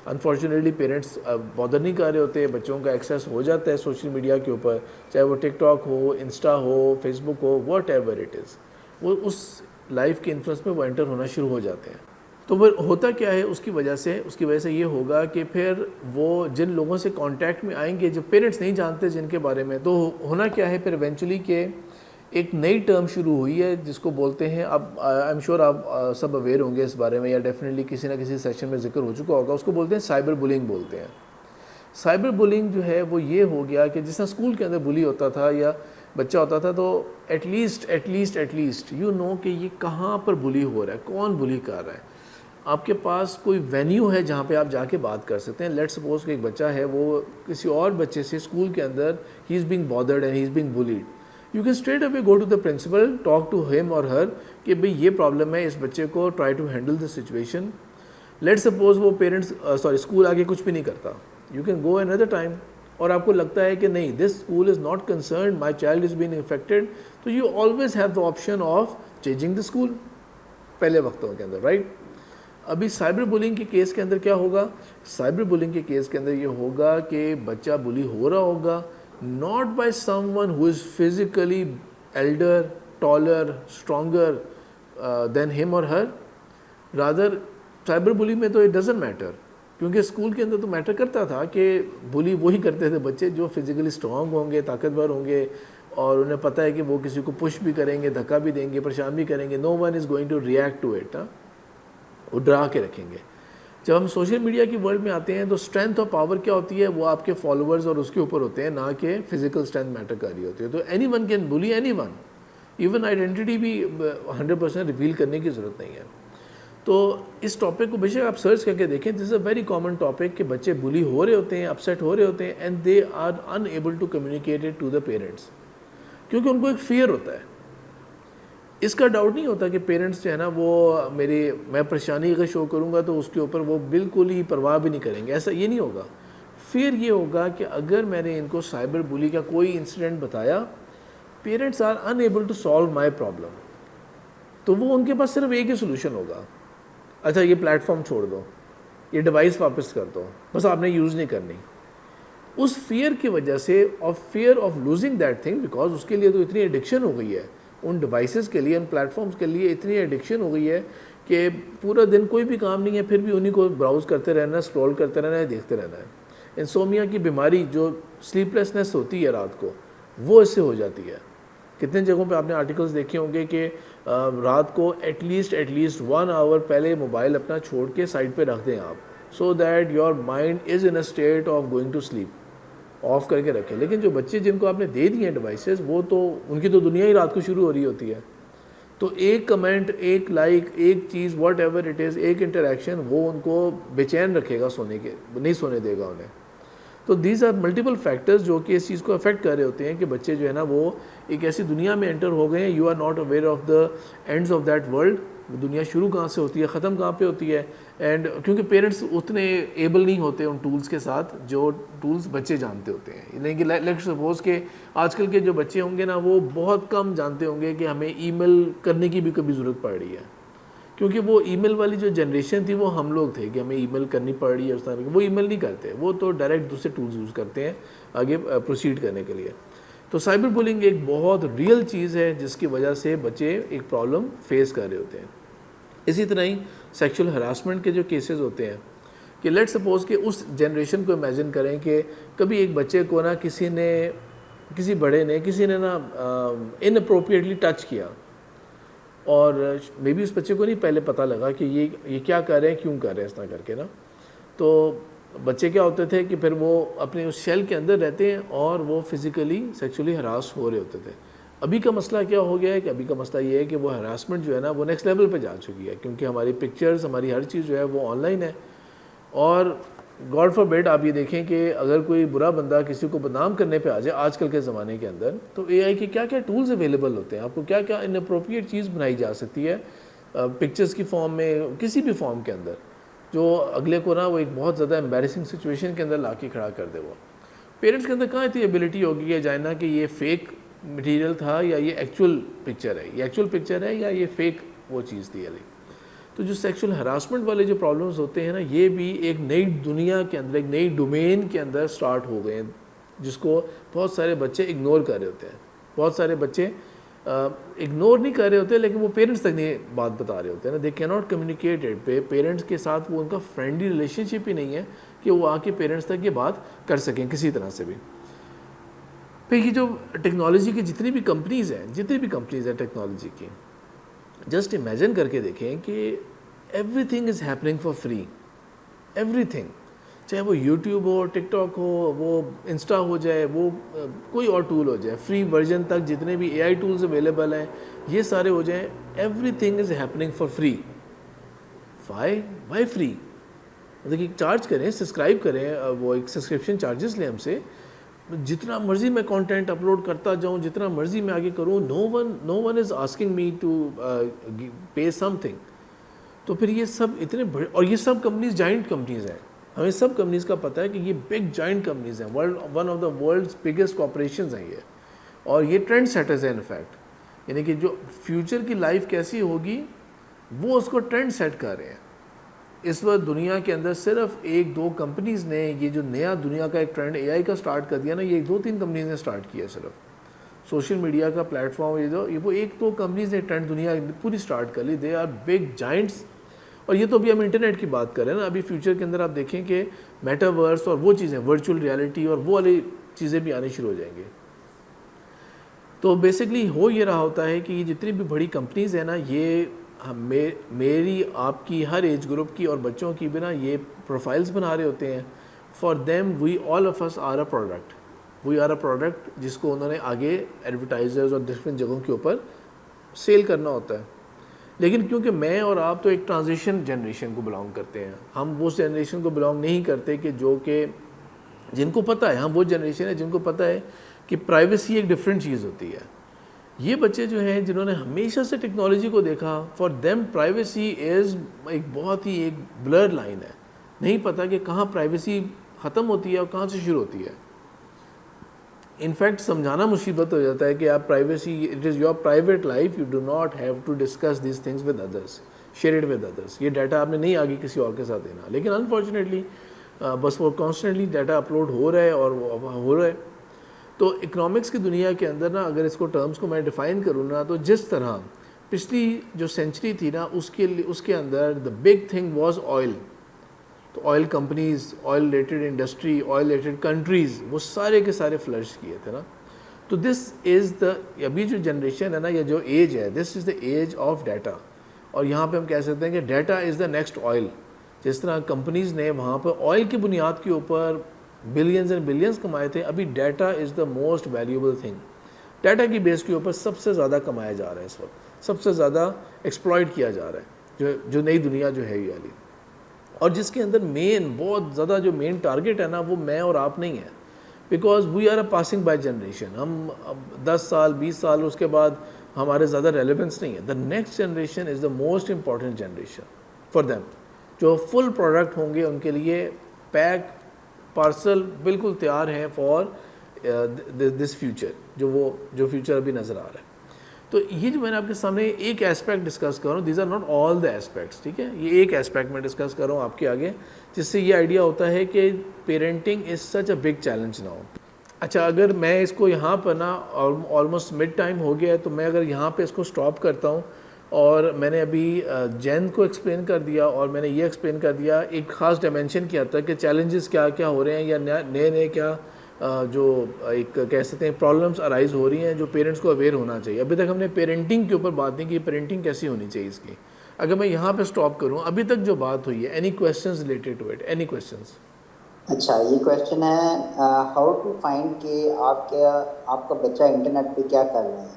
انفارچونیٹلی پیرنٹس بادر نہیں کر رہے ہوتے، بچوں کا ایکسیس ہو جاتا ہے سوشل میڈیا کے اوپر، چاہے وہ ٹک ٹاک ہو، انسٹا ہو، فیس بک ہو، واٹ ایور اٹ از، وہ اس لائف کے انفلوئنس میں وہ انٹر ہونا شروع ہو جاتے ہیں. تو وہ ہوتا کیا ہے اس کی وجہ سے یہ ہوگا کہ پھر وہ جن لوگوں سے کانٹیکٹ میں آئیں گے جو پیرنٹس نہیں جانتے جن کے بارے میں، تو ہونا کیا ہے پھر ایونچولی کہ ایک نئی ٹرم شروع ہوئی ہے جس کو بولتے ہیں، اب آئی ایم شیور آپ سب اویئر ہوں گے اس بارے میں یا ڈیفینیٹلی کسی نہ کسی سیشن میں ذکر ہو چکا ہوگا، اس کو بولتے ہیں سائبر بولنگ بولتے ہیں. سائبر بولنگ جو ہے وہ یہ ہو گیا کہ جس طرح اسکول کے اندر بلی ہوتا تھا یا بچہ ہوتا تھا، تو ایٹ لیسٹ یو نو کہ یہ کہاں پر بلی ہو رہا ہے، کون بلی کر رہا ہے. آپ کے پاس کوئی وینیو ہے جہاں پہ آپ جا کے بات کر سکتے ہیں. لیٹ سپوز کہ ایک بچہ ہے وہ کسی اور بچے سے اسکول کے اندر ہی is being bothered and he is being bullied, you can straight away go to the principal, talk to him اور ہر کہ بھئی یہ پرابلم ہے اس بچے کو، try to handle the situation. Let suppose وہ اسکول آگے کچھ بھی نہیں کرتا، you can go another time, اور آپ کو لگتا ہے کہ نہیں this school is not concerned, my child is being affected, تو you always have the option of changing the school پہلے وقتوں کے اندر، رائٹ. ابھی سائبر بولنگ کے کیس کے اندر کیا ہوگا؟ سائبر بولنگ کے کیس کے اندر یہ ہوگا کہ بچہ بلی ہو رہا ہوگا not by someone who is physically elder, taller, stronger than him or her. rather cyber بلی میں تو it doesn't matter، کیونکہ اسکول کے اندر تو میٹر کرتا تھا کہ بلی وہی کرتے تھے بچے جو فزیکلی اسٹرانگ ہوں گے، طاقتور ہوں گے، اور انہیں پتہ ہے کہ وہ کسی کو پش بھی کریں گے، دھکا بھی دیں گے، پریشان بھی کریں گے. no one is going to react to it. وہ ڈرا کے رکھیں گے. جب ہم سوشل میڈیا کی ورلڈ میں آتے ہیں تو اسٹرینتھ اور پاور کیا ہوتی ہے, وہ آپ کے فالوورز اور اس کے اوپر ہوتے ہیں, نہ کہ فزیکل اسٹرینتھ میٹر کر رہی ہوتی ہے. تو اینی ون کین بلی اینی ون, ایون آئیڈینٹی بھی 100% ریویل کرنے کی ضرورت نہیں ہے. تو اس ٹاپک کو بے شک آپ سرچ کر کے دیکھیں, دس از اے ویری کامن ٹاپک کہ بچے بلی ہو رہے ہوتے ہیں, اپسیٹ ہو رہے ہوتے ہیں, and they are unable to communicate it to the parents, کیونکہ ان کو ایک فیئر ہوتا ہے. اس کا ڈاؤٹ نہیں ہوتا کہ پیرنٹس جو ہے نا وہ میں پریشانی اگر شو کروں گا تو اس کے اوپر وہ بالکل ہی پرواہ بھی نہیں کریں گے, ایسا یہ نہیں ہوگا. فیئر یہ ہوگا کہ اگر میں نے ان کو سائبر بلی کا کوئی انسیڈنٹ بتایا, parents are unable to solve my problem, تو وہ ان کے پاس صرف ایک ہی سولوشن ہوگا, اچھا یہ پلیٹ فارم چھوڑ دو, یہ ڈیوائس واپس کر دو, بس آپ نے یوز نہیں کرنی. اس فیئر کی وجہ سے, اور fear of losing that thing, because اس کے لیے تو اتنی ایڈکشن ہو گئی ہے, ان ڈیوائسز کے لیے, ان پلیٹ فارمز کے لیے اتنی ایڈکشن ہو گئی ہے کہ پورا دن کوئی بھی کام نہیں ہے, پھر بھی انہیں کو براؤز کرتے رہنا ہے, اسکرول کرتے رہنا ہے, دیکھتے رہنا ہے. انسومیا کی بیماری جو سلیپ لیسنس ہوتی ہے رات کو, وہ اس سے ہو جاتی ہے. کتنے جگہوں پہ آپ نے آرٹیکلز دیکھے ہوں گے کہ رات کو ایٹ لیسٹ 1 آور پہلے موبائل اپنا چھوڑ کے سائڈ پہ رکھ دیں آپ, so that your mind is in a state of going to sleep, off کر کے رکھیں. لیکن جو بچے جن کو آپ نے دے دی ہیں ڈیوائسز, وہ تو ان کی تو دنیا ہی رات کو شروع ہو رہی ہوتی ہے. تو ایک کمنٹ, ایک لائک, ایک چیز, واٹ ایور اٹ از, ایک انٹریکشن, وہ ان کو بے چین رکھے گا, نہیں سونے دے گا انہیں. تو دیز آر ملٹیپل فیکٹرز جو کہ اس چیز کو افیکٹ کر رہے ہوتے ہیں کہ بچے جو ہے نا وہ ایک ایسی دنیا میں انٹر ہو گئے ہیں, you are not aware of the ends of that world. دنیا شروع کہاں سے ہوتی ہے, ختم کہاں پہ ہوتی ہے. اینڈ کیونکہ پیرنٹس اتنے ایبل نہیں ہوتے ان ٹولز کے ساتھ جو ٹولز بچے جانتے ہوتے ہیں. یعنی کہ لیٹ سپوز کہ آج کل کے جو بچے ہوں گے نا, وہ بہت کم جانتے ہوں گے کہ ہمیں ای میل کرنے کی بھی کبھی ضرورت پڑ رہی ہے, کیونکہ وہ ای میل والی جو جنریشن تھی وہ ہم لوگ تھے کہ ہمیں ای میل کرنی پڑ رہی ہے. اس طرح وہ ای میل نہیں کرتے, وہ تو ڈائریکٹ دوسرے ٹولز یوز کرتے ہیں آگے پروسیڈ کرنے کے لیے. تو سائبر بولنگ ایک بہت ریئل چیز ہے جس کی وجہ سے بچے ایک پرابلم فیس کر رہے ہوتے ہیں. اسی طرح ہی سیکشل ہراسمنٹ کے جو کیسز ہوتے ہیں کہ لیٹ سپوز کہ اس جنریشن کو امیجن کریں کہ کبھی ایک بچے کو نا کسی بڑے نے نا ان اپروپریٹلی ٹچ کیا, اور مے بی اس بچے کو نہیں پہلے پتہ لگا کہ یہ کیا کر رہے ہیں, کیوں کر رہے ہیں اس طرح کر کے نا. تو بچے کیا ہوتے تھے کہ پھر وہ اپنے اس شیل کے اندر رہتے ہیں اور وہ فزیکلی سیکچولی ہراس ہو رہے ہوتے تھے. ابھی کا مسئلہ کیا ہو گیا ہے کہ ابھی کا مسئلہ یہ ہے کہ وہ ہراسمنٹ جو ہے نا وہ نیکسٹ لیول پہ جا چکی ہے, کیونکہ ہماری پکچرز, ہماری ہر چیز جو ہے وہ آن لائن ہے. اور گاڈ فار بیڈ آپ یہ دیکھیں کہ اگر کوئی برا بندہ کسی کو بدنام کرنے پہ آ جائے آج کل کے زمانے کے اندر, تو اے آئی کے کیا کیا ٹولز اویلیبل ہوتے ہیں, آپ کو کیا کیا ان اپروپریٹ چیز بنائی جا سکتی ہے پکچرز کی فارم میں, کسی بھی فارم کے اندر, جو اگلے کو نا وہ ایک بہت زیادہ امبیرسنگ سچویشن کے اندر لا کے کھڑا کر دے. وہ پیرنٹس کے اندر کہاں اتنی ایبلٹی ہوگی کہ جاننا کہ یہ فیک مٹیریل تھا یا یہ ایکچوئل پکچر ہے, یہ ایکچوئل پکچر ہے یا یہ فیک وہ چیز تھی. تو جو سیکشل ہراسمنٹ والے جو پرابلمس ہوتے ہیں نا, یہ بھی ایک نئی دنیا کے اندر, ایک نئی ڈومین کے اندر سٹارٹ ہو گئے ہیں, جس کو بہت سارے بچے اگنور کر رہے ہوتے ہیں. بہت سارے بچے اگنور نہیں کر رہے ہوتے, لیکن وہ پیرنٹس تک نہیں بات بتا رہے ہوتے ہیں نا. دے کی ناٹ کمیونیکیٹ اٹ, پیرنٹس کے ساتھ وہ ان کا فرینڈلی ریلیشن شپ ہی نہیں ہے کہ وہ آ کے پیرنٹس تک یہ بات کر سکیں کسی طرح سے بھی. پھر یہ جو ٹیکنالوجی کی جتنی بھی کمپنیز ہیں ٹیکنالوجی کی, جسٹ امیجن کر کے دیکھیں کہ every thing is happening for free, every thing, چاہے وہ یوٹیوب ہو, ٹک ٹاک ہو, وہ انسٹا ہو جائے, وہ کوئی اور ٹول ہو جائے, فری ورژن تک جتنے بھی اے آئی ٹولز اویلیبل ہیں یہ سارے ہو جائیں. Everything is happening for free. Why free? دیکھیے چارج کریں, سبسکرائب کریں, وہ ایک سبسکرپشن چارجز لیں ہم سے, جتنا مرضی میں کانٹینٹ اپلوڈ کرتا جاؤں, جتنا مرضی میں آگے کروں, no one is asking me to pay something. تو پھر یہ سب اتنے بڑے, اور یہ سب کمپنیز جائنٹ کمپنیز ہیں, ہمیں سب کمپنیز کا پتہ ہے کہ یہ بگ جائنٹ کمپنیز ہیں, one of the world's biggest corporations ہیں یہ, اور یہ ٹرینڈ سیٹرز ہیں انفیکٹ. یعنی کہ جو فیوچر کی لائف کیسی ہوگی وہ اس کو ٹرینڈ سیٹ کر رہے ہیں. اس وقت دنیا کے اندر صرف 1-2 کمپنیز نے یہ جو نیا دنیا کا ایک ٹرینڈ اے آئی کا سٹارٹ کر دیا نا, یہ 2-3 کمپنیز نے سٹارٹ کیا. صرف سوشل میڈیا کا پلیٹ فارم یہ وہ 1-2 کمپنیز نے ٹرینڈ دنیا پوری سٹارٹ کر لی. They are big giants. اور یہ تو ابھی ہم انٹرنیٹ کی بات کر رہے ہیں نا, ابھی فیوچر کے اندر آپ دیکھیں کہ میٹاورس اور وہ چیزیں, ورچوئل ریالٹی اور وہ والی چیزیں بھی آنی شروع ہو جائیں گے. تو بیسکلی ہو یہ رہا ہوتا ہے کہ یہ جتنی بھی بڑی کمپنیز ہیں نا, یہ میری آپ کی ہر ایج گروپ کی اور بچوں کی بھی نا یہ پروفائلز بنا رہے ہوتے ہیں. For them we all of us are a product, we are a product جس کو انہوں نے آگے ایڈورٹائزرز اور ڈفرینٹ جگہوں کے اوپر سیل کرنا ہوتا ہے. لیکن کیونکہ میں اور آپ تو ایک ٹرانزیشن جنریشن کو بلانگ کرتے ہیں, ہم اس جنریشن کو بلانگ نہیں کرتے کہ جو کہ جن کو پتہ ہے, ہم وہ جنریشن ہے جن کو پتہ ہے کہ پرائیویسی ایک ڈفرینٹ چیز ہوتی ہے. یہ بچے جو ہیں جنہوں نے ہمیشہ سے ٹیکنالوجی کو دیکھا, فار دیم پرائیویسی از ایک بہت ہی ایک بلر لائن ہے, نہیں پتہ کہ کہاں پرائیویسی ختم ہوتی ہے اور کہاں سے شروع ہوتی ہے. انفیکٹ سمجھانا مصیبت ہو جاتا ہے کہ آپ privacy, it is your private life, you do not have to discuss these things with others, share it with others. یہ ڈیٹا آپ نے نہیں آگے کسی اور کے ساتھ دینا. لیکن انفارچونیٹلی بس وہ کانسٹنٹلی ڈیٹا اپلوڈ ہو رہا ہے اور ہو رہا ہے. تو اکنامکس کی دنیا کے اندر نا اگر اس کو ٹرمز کو میں ڈیفائن کروں نا, تو جس طرح پچھلی جو سینچری تھی نا اس کے اندر the big thing was oil. تو oil companies, oil related industry, oil related countries, وہ سارے کے سارے فلرش کیے تھے نا. تو دس از دا, ابھی جو جنریشن ہے نا, یا جو ایج ہے, دس از دا ایج آف ڈیٹا. اور یہاں پہ ہم کہہ سکتے ہیں کہ data is the next oil. جس طرح کمپنیز نے وہاں پہ آئل کی بنیاد کے اوپر بلینز اینڈ بلینز کمائے تھے, ابھی data is the most valuable thing. Data کی بیس کے اوپر سب سے زیادہ کمایا جا رہا ہے اس وقت, سب سے زیادہ ایکسپلائٹ کیا جا رہا ہے, جو نئی دنیا جو ہے یہ والی. اور جس کے اندر بہت زیادہ جو مین ٹارگیٹ ہے نا, وہ میں اور آپ نہیں ہے, because we are a passing by generation. ہم 10 سال 20 سال اس کے بعد ہمارے زیادہ ریلیونس نہیں ہے. The next generation is the most important generation for them. جو فل پروڈکٹ ہوں گے ان کے لیے پیک پارسل بالکل تیار ہیں فار دس فیوچر, جو فیوچر ابھی نظر آ رہا ہے. تو یہ جو میں نے آپ کے سامنے ایک ایسپیکٹ ڈسکس کر رہا ہوں, these are not all the aspects, ٹھیک ہے, یہ ایک ایسپیکٹ میں ڈسکس کر رہا ہوں آپ کے آگے, جس سے یہ آئیڈیا ہوتا ہے کہ parenting is such a big challenge now. اچھا, اگر میں اس کو یہاں پر نا آلموسٹ مڈ ٹائم ہو گیا ہے, تو میں اگر یہاں پہ اس کو اسٹاپ کرتا ہوں, اور میں نے ابھی جین کو ایکسپلین کر دیا, اور میں نے یہ ایکسپلین کر دیا ایک خاص ڈائمینشن کیا تھا کہ چیلنجز کیا کیا ہو رہے ہیں, یا نئے کیا جو ایک کہہ سکتے ہیں پرابلمس ارائز ہو رہی ہیں جو پیرنٹس کو اویئر ہونا چاہیے. ابھی تک ہم نے پیرنٹنگ کے اوپر بات نہیں کی, پیرنٹنگ کیسی ہونی چاہیے اس کی. اگر میں یہاں پہ اسٹاپ کروں, ابھی تک جو بات ہوئی ہے, any questions related to it, any questions? اچھا, یہ کویشچن ہے, ہاؤ ٹو فائنڈ کہ آپ کا بچہ انٹرنیٹ پہ کیا کر رہے ہیں,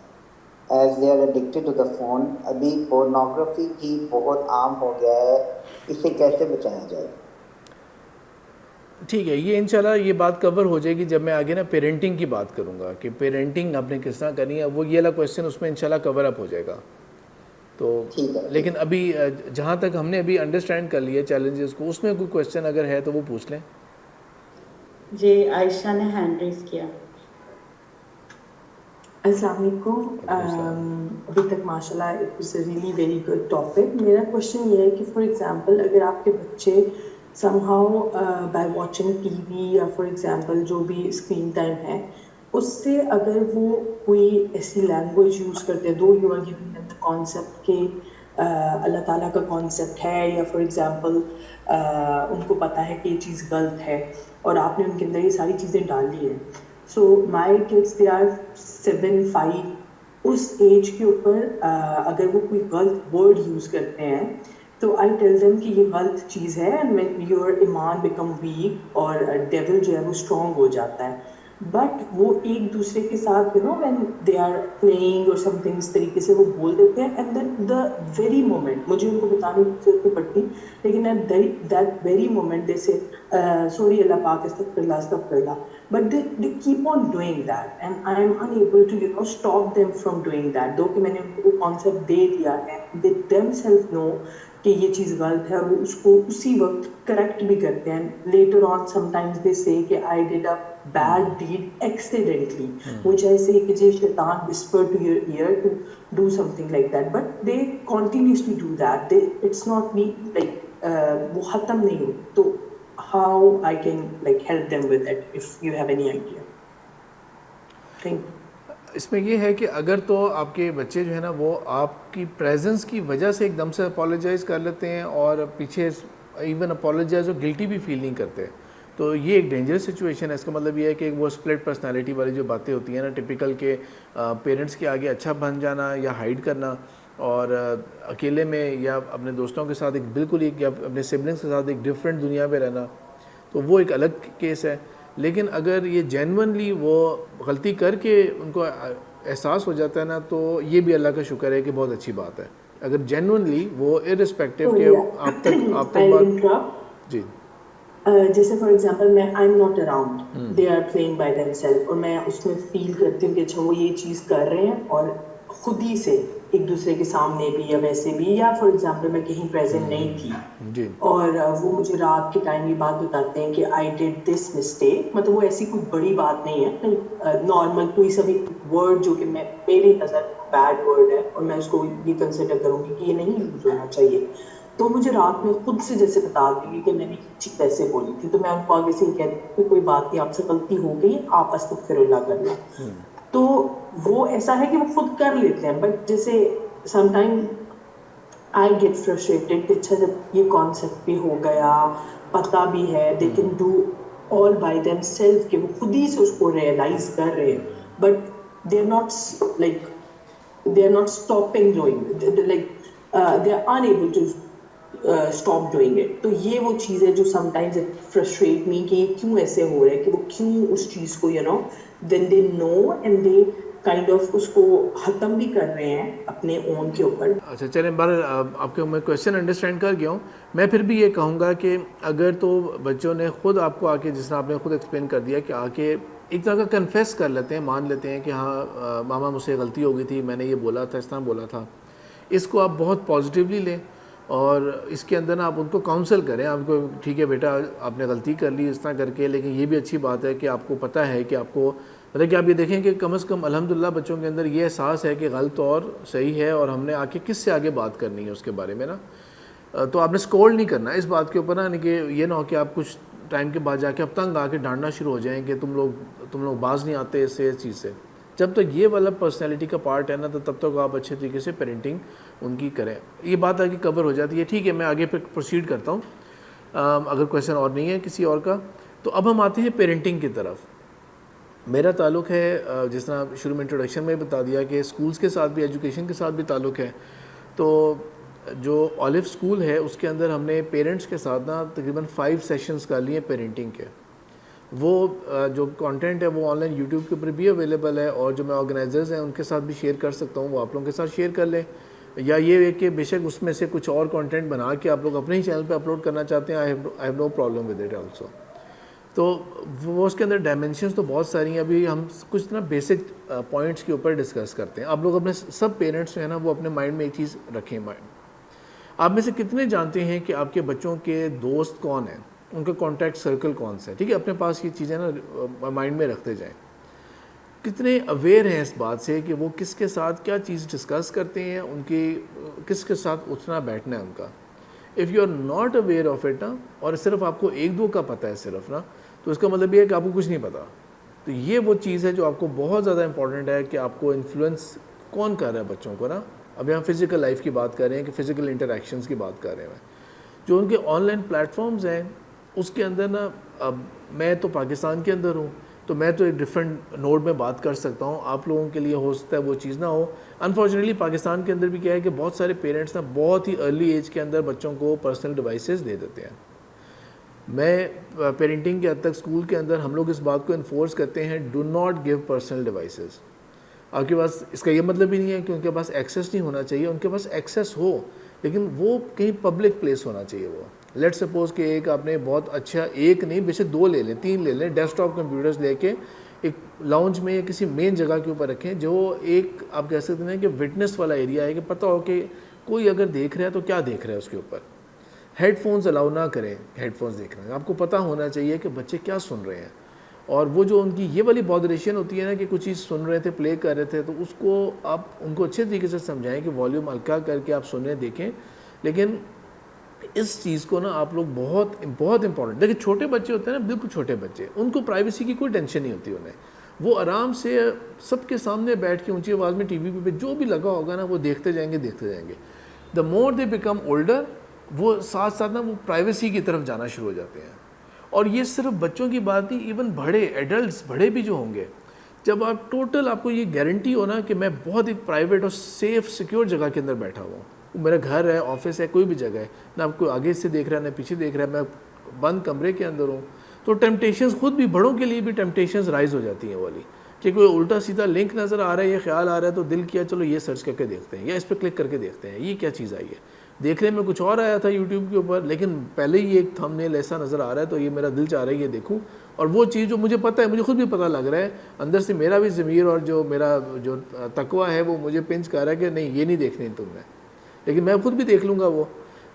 as they are addicted to the phone. ابھی پورنوگرافی بھی بہت عام ہو گیا ہے, اسے کیسے بچایا جائے؟ ٹھیک ہے, یہ انشاءاللہ یہ بات کور ہو جائے گی جب میں آگے نا پیرنٹنگ کی بات کروں گا, کہ پیرنٹنگ آپ نے کس طرح کرنی ہے. وہ یہ والا کویشچن اس میں انشاءاللہ کور اپ ہو جائے گا. تو لیکن ابھی جہاں تک ہم نے ابھی انڈرسٹینڈ کر لیا چیلنجز کو, اس میں کوئی کویشچن اگر ہے تو وہ پوچھ لیں. جی, عائشہ نے ہینڈ ریز کیا. السلام علیکم. ابھی تک ماشاء اللہ it was a really very good topic. میرا کوشچن یہ ہے کہ فار ایگزامپل اگر آپ کے بچے somehow by watching TV یا فار ایگزامپل جو بھی اسکرین ٹائم ہے, اس سے اگر وہ کوئی ایسی لینگویج یوز کرتے ہیں, do you are giving them the concept کہ اللہ تعالیٰ کا کانسیپٹ ہے, یا فار ایگزامپل ان کو پتہ ہے کہ یہ چیز غلط ہے, اور آپ نے ان کے اندر یہ ساری چیزیں ڈال دی ہیں. So my kids they are 7-5. اس ایج کے اوپر اگر وہ کوئی غلط ورڈ یوز کرتے ہیں تو آئی ٹیل دیم کہ یہ غلط چیز ہے, اینڈ وین یور ایمان بیکم ویک اور ڈیول جو ہے وہ اسٹرانگ ہو جاتا ہے. بٹ وہ ایک دوسرے کے ساتھ وین دے آر پلینگ اور سم تھنگ اس طریقے سے وہ بول دیتے ہیں, and then the very moment, مجھے ان کو بتانے کی ضرورت نہیں پڑتی, لیکن at that very moment they say sorry اللہ پاک استغفر اللہ, but they keep on doing that, and I am unable to stop them from doing that. though کہ میں نے ان کو concept دے دیا ہے, they themselves know کہ یہ چیز غلط ہے, اور وہ اس کو اسی وقت کریکٹ بھی کرتے ہیں. later on sometimes they say کہ I did a bad deed accidentally, which I say کہ جی شیطان whisper to your ear to do something like that, but they continuously do that. It's not me like وہ ختم نہیں ہو. تو how I can like help them with it if you have any idea. Thank you. اس میں یہ ہے کہ اگر تو آپ کے بچے جو ہے نا وہ آپ کی پریزنس کی وجہ سے ایک دم سے اپالوجائز کر لیتے ہیں, اور پیچھے ایون اپالوجائز اور گلٹی بھی فیل نہیں کرتے, تو یہ ایک ڈینجرس سچویشن ہے. اس کا مطلب یہ ہے کہ وہ اسپلٹ پرسنالٹی والی جو باتیں ہوتی ہیں نا ٹپیکل کے پیرنٹس کے آگے اچھا بن جانا یا ہائڈ کرنا, اور اکیلے میں یا اپنے دوستوں کے ساتھ ایک بالکل ایک یا اپنے سبلنگس کے ساتھ ایک ڈفرینٹ دنیا میں رہنا، تو وہ ایک الگ کیس ہے. لیکن اگر یہ جینونلی وہ غلطی کر کے ان کو احساس ہو جاتا ہے نا، تو یہ بھی اللہ کا شکر ہے کہ بہت اچھی بات ہے. اگر جینونلی وہ ارسپیکٹو کہ آپ تک بات جی جیسے فار ایگزامپل میں I am not around, they are playing by them self, اور میں اس میں فیل کرتی ہوں کہ اچھا وہ یہ چیز کر رہے ہیں اور خود ہی سے ایک دوسرے کے سامنے بھی یا ویسے بھی، یا فار ایگزامپل میں کہیں پریزنٹ نہیں تھی جی اور وہ مجھے رات کے ٹائم یہ بات بتاتے ہیں کہ آئی ڈیڈ دس مسٹیک، مطلب وہ ایسی کوئی بڑی بات نہیں ہے، نارمل کوئی سا بھی ورڈ جو کہ میری نظر بیڈ ورڈ ہے اور میں اس کو یہ کنسیڈر کروں گی کہ یہ نہیں یوز ہونا چاہیے، تو مجھے رات میں خود سے جیسے بتا دیں گے کہ میں نے چیز ایسے بولی تھی، تو میں ان کو آگے سے یہ کہتی ہوں کہ کوئی بات نہیں، آپ سے غلطی ہو گئی، آپ استغفراللہ کرنا. تو وہ ایسا ہے کہ وہ خود کر لیتے ہیں، بٹ جیسے some time I get frustrated کہ اچھا جب یہ کانسیپٹ بھی ہو گیا، پتہ بھی ہے، they can do all by them self, کہ وہ خود ہی سے اس کو ریئلائز کر رہے ہیں، but they are not like they are not stopping doing it, they are unable to stop doing it. تو یہ وہ چیز ہے جو sometimes it frustrate me کہ یہ کیوں ایسے ہو رہا ہے، کہ وہ کیوں اس چیز کو then they know and they kind of اس کو ختم بھی کر رہے ہیں اپنے اون کے اوپر. اچھا چلیں، بہرحال آپ کے میں کویشچن انڈرسٹینڈ کر گیا ہوں. میں پھر بھی یہ کہوں گا کہ اگر تو بچوں نے خود آپ کو آ کے، جس طرح آپ نے خود ایکسپلین کر دیا کہ آ کے ایک طرح کا کنفیس کر لیتے ہیں، مان لیتے ہیں کہ ہاں ماما مجھ سے غلطی ہو گئی تھی، میں نے یہ بولا تھا، اس طرح بولا تھا، اس کو آپ بہت پازیٹیولی لیں اور اس کے اندر نا آپ ان کو کاؤنسل کریں. آپ کو ٹھیک ہے بیٹا آپ نے غلطی کر لی اس طرح کر کے، لیکن یہ بھی اچھی بات ہے کہ آپ کو پتہ ہے کہ آپ کو مطلب کہ آپ یہ دیکھیں کہ کم از کم الحمدللہ بچوں کے اندر یہ احساس ہے کہ غلط اور صحیح ہے، اور ہم نے آ کے کس سے آگے بات کرنی ہے اس کے بارے میں نا. تو آپ نے اسکول نہیں کرنا اس بات کے اوپر نا، کہ یہ نہ ہو کہ آپ کچھ ٹائم کے بعد جا کے اب تنگ آ کے ڈانٹنا شروع ہو جائیں کہ تم لوگ باز نہیں آتے اس سے، اس چیز سے. جب تک یہ والا پرسنالٹی کا پارٹ ہے نا، تو تب تک آپ اچھے طریقے سے پیرنٹنگ ان کی کریں. یہ بات آگے کور ہو جاتی ہے. ٹھیک ہے، میں آگے پھر پروسیڈ کرتا ہوں اگر کویشچن اور نہیں ہے کسی اور کا. تو اب ہم آتے ہیں پیرنٹنگ کی طرف. میرا تعلق ہے جس طرح شروع میں انٹروڈکشن میں بتا دیا کہ اسکولس کے ساتھ بھی، ایجوکیشن کے ساتھ بھی تعلق ہے. تو جو آلف اسکول ہے اس کے اندر ہم نے پیرنٹس کے ساتھ نا تقریباً 5 سیشنز کر لیے پیرنٹنگ کے. وہ جو کانٹینٹ ہے وہ آن لائن یوٹیوب کے اوپر بھی اویلیبل ہے، اور جو میں آرگنائزرز ہیں ان کے ساتھ بھی شیئر کر سکتا ہوں، وہ آپ لوگوں کے ساتھ شیئر کر لیں. یا یہ ہے کہ بے شک اس میں سے کچھ اور کانٹینٹ بنا کے آپ لوگ اپنے ہی چینل پہ اپلوڈ کرنا چاہتے ہیں، I have no problem with it also. تو وہ اس کے اندر ڈائمینشنز تو بہت ساری ہیں. ابھی ہم کچھ نا بیسک پوائنٹس کے اوپر ڈسکس کرتے ہیں. آپ لوگ اپنے سب پیرنٹس جو ہیں نا وہ اپنے مائنڈ میں ایک چیز رکھیں. آپ میں سے کتنے جانتے ہیں کہ آپ کے بچوں کے دوست کون ہیں، ان کا کانٹیکٹ سرکل کون سا ہے؟ ٹھیک ہے، اپنے پاس یہ چیزیں نا مائنڈ میں رکھتے جائیں. کتنے اویئر ہیں اس بات سے کہ وہ کس کے ساتھ کیا چیز ڈسکس کرتے ہیں، ان کی کس کے ساتھ اٹھنا بیٹھنا ہے ان کا. If you are not aware of it نا، اور صرف آپ کو 1-2 کا پتہ ہے صرف نا، تو اس کا مطلب یہ ہے کہ آپ کو کچھ نہیں پتہ. تو یہ وہ چیز ہے جو آپ کو بہت زیادہ امپورٹنٹ ہے کہ آپ کو انفلوئنس کون کر رہا ہے بچوں کو نا. ابھی ہم فزیکل لائف کی بات کر رہے ہیں کہ فزیکل انٹریکشنز کی بات کر رہے ہیں. جو ان کے آن لائن پلیٹفارمز ہیں اس کے اندر نا، اب میں تو پاکستان کے اندر ہوں تو میں تو ایک ڈفرینٹ نوڈ میں بات کر سکتا ہوں. آپ لوگوں کے لیے ہو سکتا ہے وہ چیز نہ ہو. انفارچونیٹلی پاکستان کے اندر بھی کیا ہے کہ بہت سارے پیرنٹس نا بہت ہی ارلی ایج کے اندر بچوں کو پرسنل ڈیوائسز دے دیتے ہیں. میں پیرنٹنگ کے حد تک اسکول کے اندر ہم لوگ اس بات کو انفورس کرتے ہیں، do not give personal devices. آپ کے پاس اس کا یہ مطلب ہی نہیں ہے کہ ان کے پاس ایکسیس نہیں ہونا چاہیے، ان کے پاس ایکسیس ہو لیکن وہ کہیں پبلک پلیس ہونا چاہیے. وہ لیٹ سپوز کہ ایک آپ نے بہت اچھا، ایک نہیں بے شک 2 لے لیں، 3 لے لیں، ڈیسک ٹاپ کمپیوٹرز لے کے ایک لاؤنج میں یا کسی مین جگہ کے اوپر رکھیں، جو ایک آپ کہہ سکتے ہیں کہ وٹنس والا ایریا ہے، کہ پتہ ہو کہ کوئی اگر دیکھ رہا ہے تو کیا دیکھ رہا ہے اس کے اوپر. ہیڈ فونز الاؤ نہ کریں، ہیڈ فونز دیکھ رہے ہیں، آپ کو پتہ ہونا چاہیے کہ بچے کیا سن رہے ہیں. اور وہ جو ان کی یہ والی بودریشن ہوتی ہے نا کہ کچھ چیز سن رہے تھے، پلے کر رہے تھے، تو اس کو آپ ان کو اچھے طریقے سے سمجھائیں کہ والیوم ہلکا کر کے آپ سنیں، دیکھیں. لیکن اس چیز کو نا آپ لوگ بہت بہت امپورٹنٹ دیکھیں. چھوٹے بچے ہوتے ہیں نا، بالکل چھوٹے بچے، ان کو پرائیویسی کی کوئی ٹینشن نہیں ہوتی. انہیں وہ آرام سے سب کے سامنے بیٹھ کے اونچی آواز میں ٹی وی پہ جو بھی لگا ہوگا نا وہ دیکھتے جائیں گے. دا مور دے بیکم اولڈر، وہ ساتھ ساتھ نا وہ پرائیویسی کی طرف جانا شروع ہو جاتے ہیں. اور یہ صرف بچوں کی بات نہیں، ایون بڑے ایڈلٹس، بڑے بھی جو ہوں گے، جب آپ ٹوٹل آپ کو یہ گارنٹی ہو نا کہ میں بہت ایک پرائیویٹ اور سیف سیکیور جگہ کے اندر بیٹھا ہوا ہوں, میرا گھر ہے, آفس ہے, کوئی بھی جگہ ہے, نہ آپ کو آگے سے دیکھ رہا ہے نہ پیچھے دیکھ رہا ہے, میں بند کمرے کے اندر ہوں, تو ٹیمپٹیشنز خود بھی بڑوں کے لیے بھی ٹیمپٹیشنز رائز ہو جاتی ہیں والی, کہ کوئی الٹا سیدھا لنک نظر آ رہا ہے, یہ خیال آ رہا ہے تو دل کیا چلو یہ سرچ کر کے دیکھتے ہیں یا اس پہ کلک کر کے دیکھتے ہیں یہ کیا چیز آئی ہے. دیکھنے میں کچھ اور آیا تھا یوٹیوب کے اوپر, لیکن پہلے ہی ایک تھم نیل ایسا نظر آ رہا ہے تو یہ میرا دل چاہ رہا ہے یہ دیکھوں, اور وہ چیز جو مجھے پتہ ہے, مجھے خود بھی پتہ لگ رہا ہے اندر سے, میرا بھی ضمیر اور جو میرا جو تقویٰ ہے وہ مجھے پنچ کر رہا ہے کہ نہیں یہ نہیں دیکھنے تم نے, لیکن میں خود بھی دیکھ لوں گا وہ.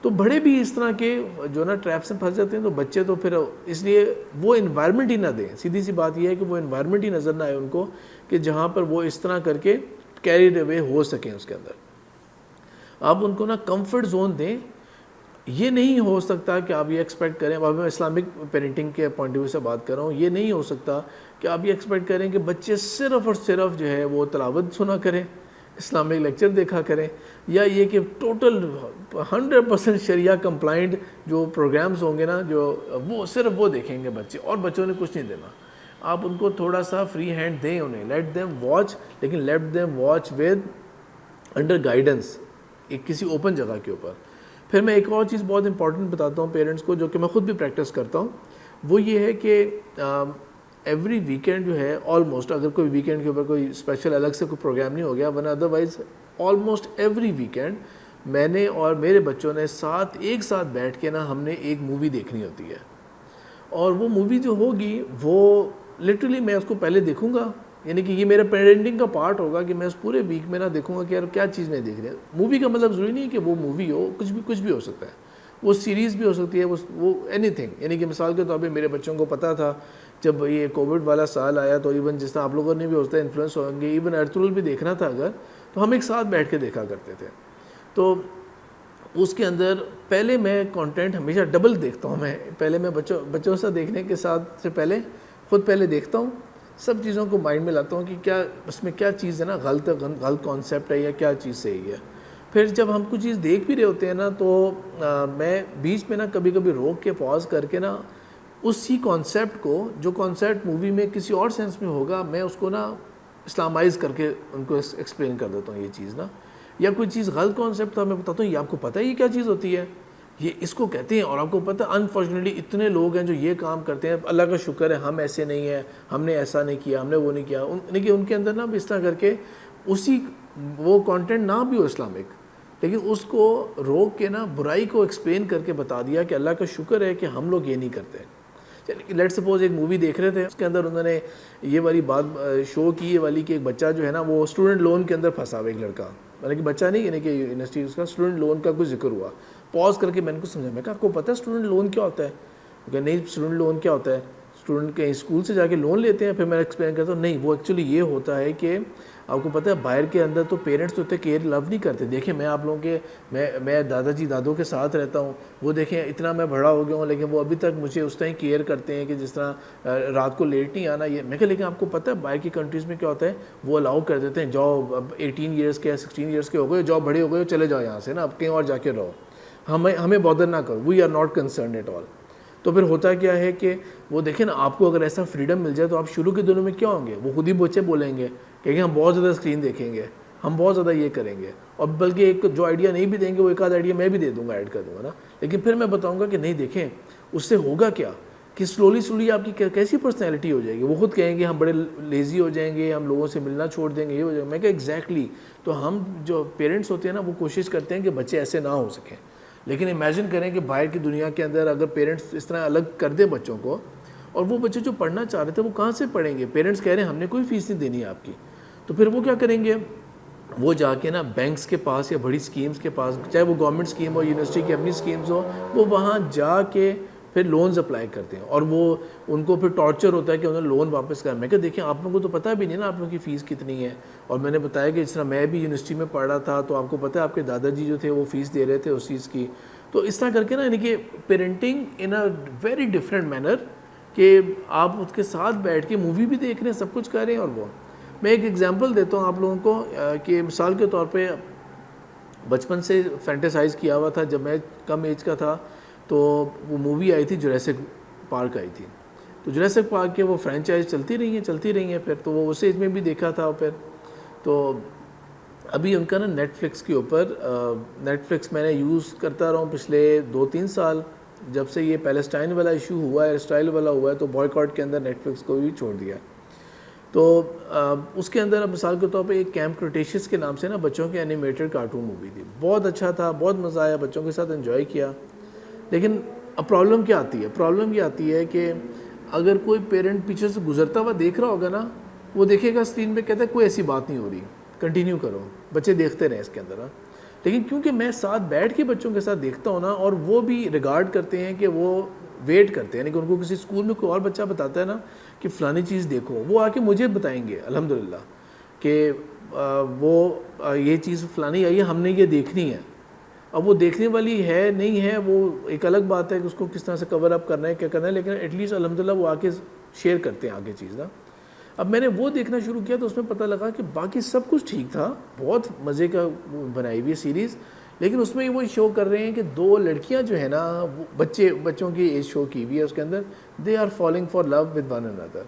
تو بڑے بھی اس طرح کے جو نا ٹریپ سے پھنس جاتے ہیں, تو بچے تو پھر اس لیے وہ انوائرمنٹ ہی نہ دیں. سیدھی سی بات یہ ہے کہ وہ انوائرمنٹ ہی نظر نہ آئے ان کو کہ جہاں پر وہ اس طرح کر کے کیریڈ اوے ہو سکیں اس کے اندر. آپ ان کو نا کمفرٹ زون دیں. یہ نہیں ہو سکتا کہ آپ یہ ایکسپیکٹ کریں, اب میں اسلامک پیرنٹنگ کے پوائنٹ آف ویو سے بات کر رہا ہوں, یہ نہیں ہو سکتا کہ آپ یہ ایکسپیکٹ کریں کہ بچے صرف اور صرف جو ہے وہ تلاوت سنا کریں, اسلامک لیکچر دیکھا کریں, یا یہ کہ ٹوٹل 100% شریعہ کمپلائنٹ جو پروگرامز ہوں گے نا جو وہ صرف وہ دیکھیں گے بچے, اور بچوں نے کچھ نہیں دینا. آپ ان کو تھوڑا سا فری ہینڈ دیں انہیں, لیٹ دیم واچ, لیکن let them watch with under guidance, ایک کسی اوپن جگہ کے اوپر. پھر میں ایک اور چیز بہت امپورٹنٹ بتاتا ہوں پیرنٹس کو, جو کہ میں خود بھی پریکٹس کرتا ہوں, وہ یہ ہے کہ ایوری ویکینڈ جو ہے آلموسٹ, اگر کوئی ویکینڈ کے اوپر کوئی اسپیشل الگ سے کوئی پروگرام نہیں ہو گیا, ورنہ ادروائز آلموسٹ ایوری ویکینڈ میں نے اور میرے بچوں نے ایک ساتھ بیٹھ کے نا ہم نے ایک مووی دیکھنی ہوتی ہے. اور وہ مووی جو ہوگی وہ لٹرلی میں اس کو پہلے دیکھوں گا, یعنی کہ یہ میرا پیرنٹنگ کا پارٹ ہوگا کہ میں اس پورے ویک میں نہ دیکھوں گا کہ یار کیا چیز میں دیکھ رہے ہیں. مووی کا مطلب ضروری نہیں کہ وہ مووی ہو, کچھ بھی ہو سکتا ہے, وہ سیریز بھی ہو سکتی ہے, وہ اینی تھنگ. یعنی کہ مثال کے طور پہ میرے بچوں کو پتہ تھا جب یہ کووڈ والا سال آیا تو ایون جس طرح آپ لوگوں نے بھی ہوتا ہے انفلوئنس ہوں گے, ایون ارطغرل بھی دیکھنا تھا اگر, تو ہم ایک ساتھ بیٹھ کے دیکھا کرتے تھے. تو اس کے اندر پہلے میں کانٹینٹ ہمیشہ ڈبل دیکھتا ہوں. میں پہلے میں بچوں سے دیکھنے کے ساتھ سے پہلے خود پہلے دیکھتا ہوں, سب چیزوں کو مائنڈ میں لاتا ہوں کہ کیا اس میں کیا چیز ہے نا غلط کانسیپٹ ہے یا کیا چیز صحیح ہے. پھر جب ہم کچھ چیز دیکھ بھی رہے ہوتے ہیں نا تو میں بیچ میں نا کبھی روک کے پاز کر کے نا اسی کانسیپٹ کو, جو کانسیپٹ مووی میں کسی اور سینس میں ہوگا, میں اس کو نا اسلامائز کر کے ان کو ایکسپلین کر دیتا ہوں یہ چیز نا. یا کوئی چیز غلط کانسیپٹ تھا, میں بتاتا ہوں یہ آپ کو پتہ ہے یہ کیا چیز ہوتی ہے, یہ اس کو کہتے ہیں, اور آپ کو پتہ ہے انفارچونیٹلی اتنے لوگ ہیں جو یہ کام کرتے ہیں. اللہ کا شکر ہے ہم ایسے نہیں ہیں, ہم نے ایسا نہیں کیا, ہم نے وہ نہیں کیا. لیکن ان کے اندر نا اس طرح کر کے اسی وہ کانٹینٹ نہ بھی ہو اسلامک, لیکن اس کو روک کے نا برائی کو ایکسپلین کر کے بتا دیا کہ اللہ کا شکر ہے کہ ہم لوگ یہ نہیں کرتے. لیٹ سپوز ایک مووی دیکھ رہے تھے, اس کے اندر انہوں نے یہ والی بات شو کی, یہ والی کہ ایک بچہ جو ہے نا وہ اسٹوڈنٹ لون کے اندر پھنسا ہوا, ایک لڑکا, مطلب کہ بچہ نہیں, یعنی کہ یونیورسٹی اس کا اسٹوڈنٹ لون کا کچھ ذکر ہوا. پاز کر کے میں نے کو سمجھا, میں کہا آپ کو پتہ ہے اسٹوڈنٹ لون کیا ہوتا ہے؟ کہ نہیں اسٹوڈنٹ لون کیا ہوتا ہے, اسٹوڈنٹ کہیں اسکول سے جا کے لون لیتے ہیں. پھر میں ایکسپلین کرتا ہوں نہیں وہ ایکچولی یہ ہوتا ہے کہ آپ کو پتہ ہے باہر کے اندر تو پیرنٹس تو اتنے کیئر لو نہیں کرتے. دیکھیں میں آپ لوگوں کے میں دادا جی دادوں کے ساتھ رہتا ہوں, وہ دیکھیں اتنا میں بڑا ہو گیا ہوں لیکن وہ ابھی تک مجھے اس طرح کیئر کرتے ہیں کہ جس طرح رات کو لیٹ نہیں آنا. یہ میں کہا لیکن آپ کو پتہ ہے باہر کی کنٹریز میں کیا ہوتا ہے, وہ الاؤ کر دیتے ہیں جاؤ اب 18 ایئرس کے یا 16 ایئرس کے ہو گئے, جاؤ بڑے ہو گئے, چلے جاؤ یہاں سے نا, اب کہیں اور جا کے رہو, ہمیں بادر نہ کرو, we are not concerned at all. تو پھر ہوتا کیا ہے کہ وہ دیکھیں نا آپ کو اگر ایسا فریڈم مل جائے تو آپ شروع کے دنوں میں کیا ہوں گے, وہ خود ہی بچے بولیں گے کہ ہم بہت زیادہ اسکرین دیکھیں گے, ہم بہت زیادہ یہ کریں گے, اور بلکہ ایک جو آئیڈیا نہیں بھی دیں گے وہ ایک آدھ آئیڈیا میں بھی دے دوں گا, ایڈ کر دوں گا نا. لیکن پھر میں بتاؤں گا کہ نہیں دیکھیں اس سے ہوگا کیا کہ سلولی آپ کی کیسی پرسنالٹی ہو جائے گی. وہ خود کہیں گے ہم بڑے لیزی ہو جائیں گے, ہم لوگوں سے ملنا چھوڑ دیں گے, یہ ہو جائے گا. میں کہا ایگزیکٹلی. تو ہم جو پیرنٹس ہوتے ہیں نا وہ کوشش کرتے ہیں کہ بچے ایسے نہ ہو سکیں. لیکن امیجن کریں کہ باہر کی دنیا کے اندر اگر پیرنٹس اس طرح الگ کر دیں بچوں کو, اور وہ بچے جو پڑھنا چاہ رہے تھے وہ کہاں سے پڑھیں گے؟ پیرنٹس کہہ رہے ہیں ہم نے کوئی فیس نہیں دینی ہے آپ کی. تو پھر وہ کیا کریں گے, وہ جا کے نا بینکس کے پاس یا بڑی اسکیمز کے پاس, چاہے وہ گورنمنٹ اسکیم ہو, یونیورسٹی کی اپنی اسکیمز ہو, وہ وہاں جا کے پھر لونز اپلائی کرتے ہیں. اور وہ ان کو پھر ٹارچر ہوتا ہے کہ انہیں لون واپس کرنا. میں کہ دیکھیں آپ لوگوں کو تو پتہ بھی نہیں نا آپ لوگوں کی فیس کتنی ہے. اور میں نے بتایا کہ جس طرح میں بھی یونیورسٹی میں پڑھ رہا تھا تو آپ کو پتہ ہے آپ کے دادا جی جو تھے وہ فیس دے رہے تھے اس چیز کی. تو اس طرح کر کے نا یعنی کہ parenting in a very different manner کہ آپ اس کے ساتھ بیٹھ کے مووی بھی دیکھ رہے ہیں, سب کچھ کر رہے ہیں. اور وہ میں ایک ایگزامپل دیتا ہوں آپ لوگوں کو کہ مثال کے طور پہ بچپن سے فینٹیسائز کیا ہوا تھا. جب میں کم ایج کا تھا تو وہ مووی آئی تھی جوریسک پارک آئی تھی. تو جراسک پارک کے وہ فرینچائز چلتی رہی ہیں پھر تو وہ اس ایج میں بھی دیکھا تھا. پھر تو ابھی ان کا نا نیٹ فلکس کے اوپر نیٹ فلکس میں نے یوز کرتا رہا ہوں پچھلے 2-3 سال. جب سے یہ پیلسٹائن والا ایشو ہوا ہے, اسرائیل والا ہوا ہے, تو بوائیکاٹ کے اندر نیٹ فلکس کو بھی چھوڑ دیا. تو اس کے اندر اب مثال کے طور پہ ایک کیمپ کریٹیشیس کے نام سے نا بچوں کے اینیمیٹڈ کارٹون مووی تھی, بہت اچھا تھا, بہت مزہ آیا, بچوں کے ساتھ انجوائے کیا. لیکن اب پرابلم کیا آتی ہے؟ پرابلم یہ آتی ہے کہ اگر کوئی پیرنٹ پیچھے سے گزرتا ہوا دیکھ رہا ہوگا نا, وہ دیکھے گا اسکرین پہ, کہتا ہے کوئی ایسی بات نہیں ہو رہی, کنٹینیو کرو, بچے دیکھتے رہیں اس کے اندر. لیکن کیونکہ میں ساتھ بیٹھ کے بچوں کے ساتھ دیکھتا ہوں نا, اور وہ بھی ریگارڈ کرتے ہیں کہ وہ ویٹ کرتے ہیں, یعنی کہ ان کو کسی اسکول میں کوئی اور بچہ بتاتا ہے نا کہ فلانی چیز دیکھو, وہ آ کے مجھے بتائیں گے الحمدللہ کہ وہ یہ چیز فلانی آئی ہے, ہم نے یہ دیکھنی ہے. اب وہ دیکھنے والی ہے نہیں ہے وہ ایک الگ بات ہے کہ اس کو کس طرح سے کور اپ کرنا ہے, کیا کرنا ہے, لیکن ایٹ لیسٹ الحمدللہ وہ آ کے شیئر کرتے ہیں آگے چیز نا. اب میں نے وہ دیکھنا شروع کیا تو اس میں پتہ لگا کہ باقی سب کچھ ٹھیک تھا, بہت مزے کا بنائی ہوئی ہے سیریز, لیکن اس میں وہ شو کر رہے ہیں کہ 2 لڑکیاں جو ہیں نا, بچوں کی ایج شو کی ہوئی ہے اس کے اندر, they are falling for love with one another.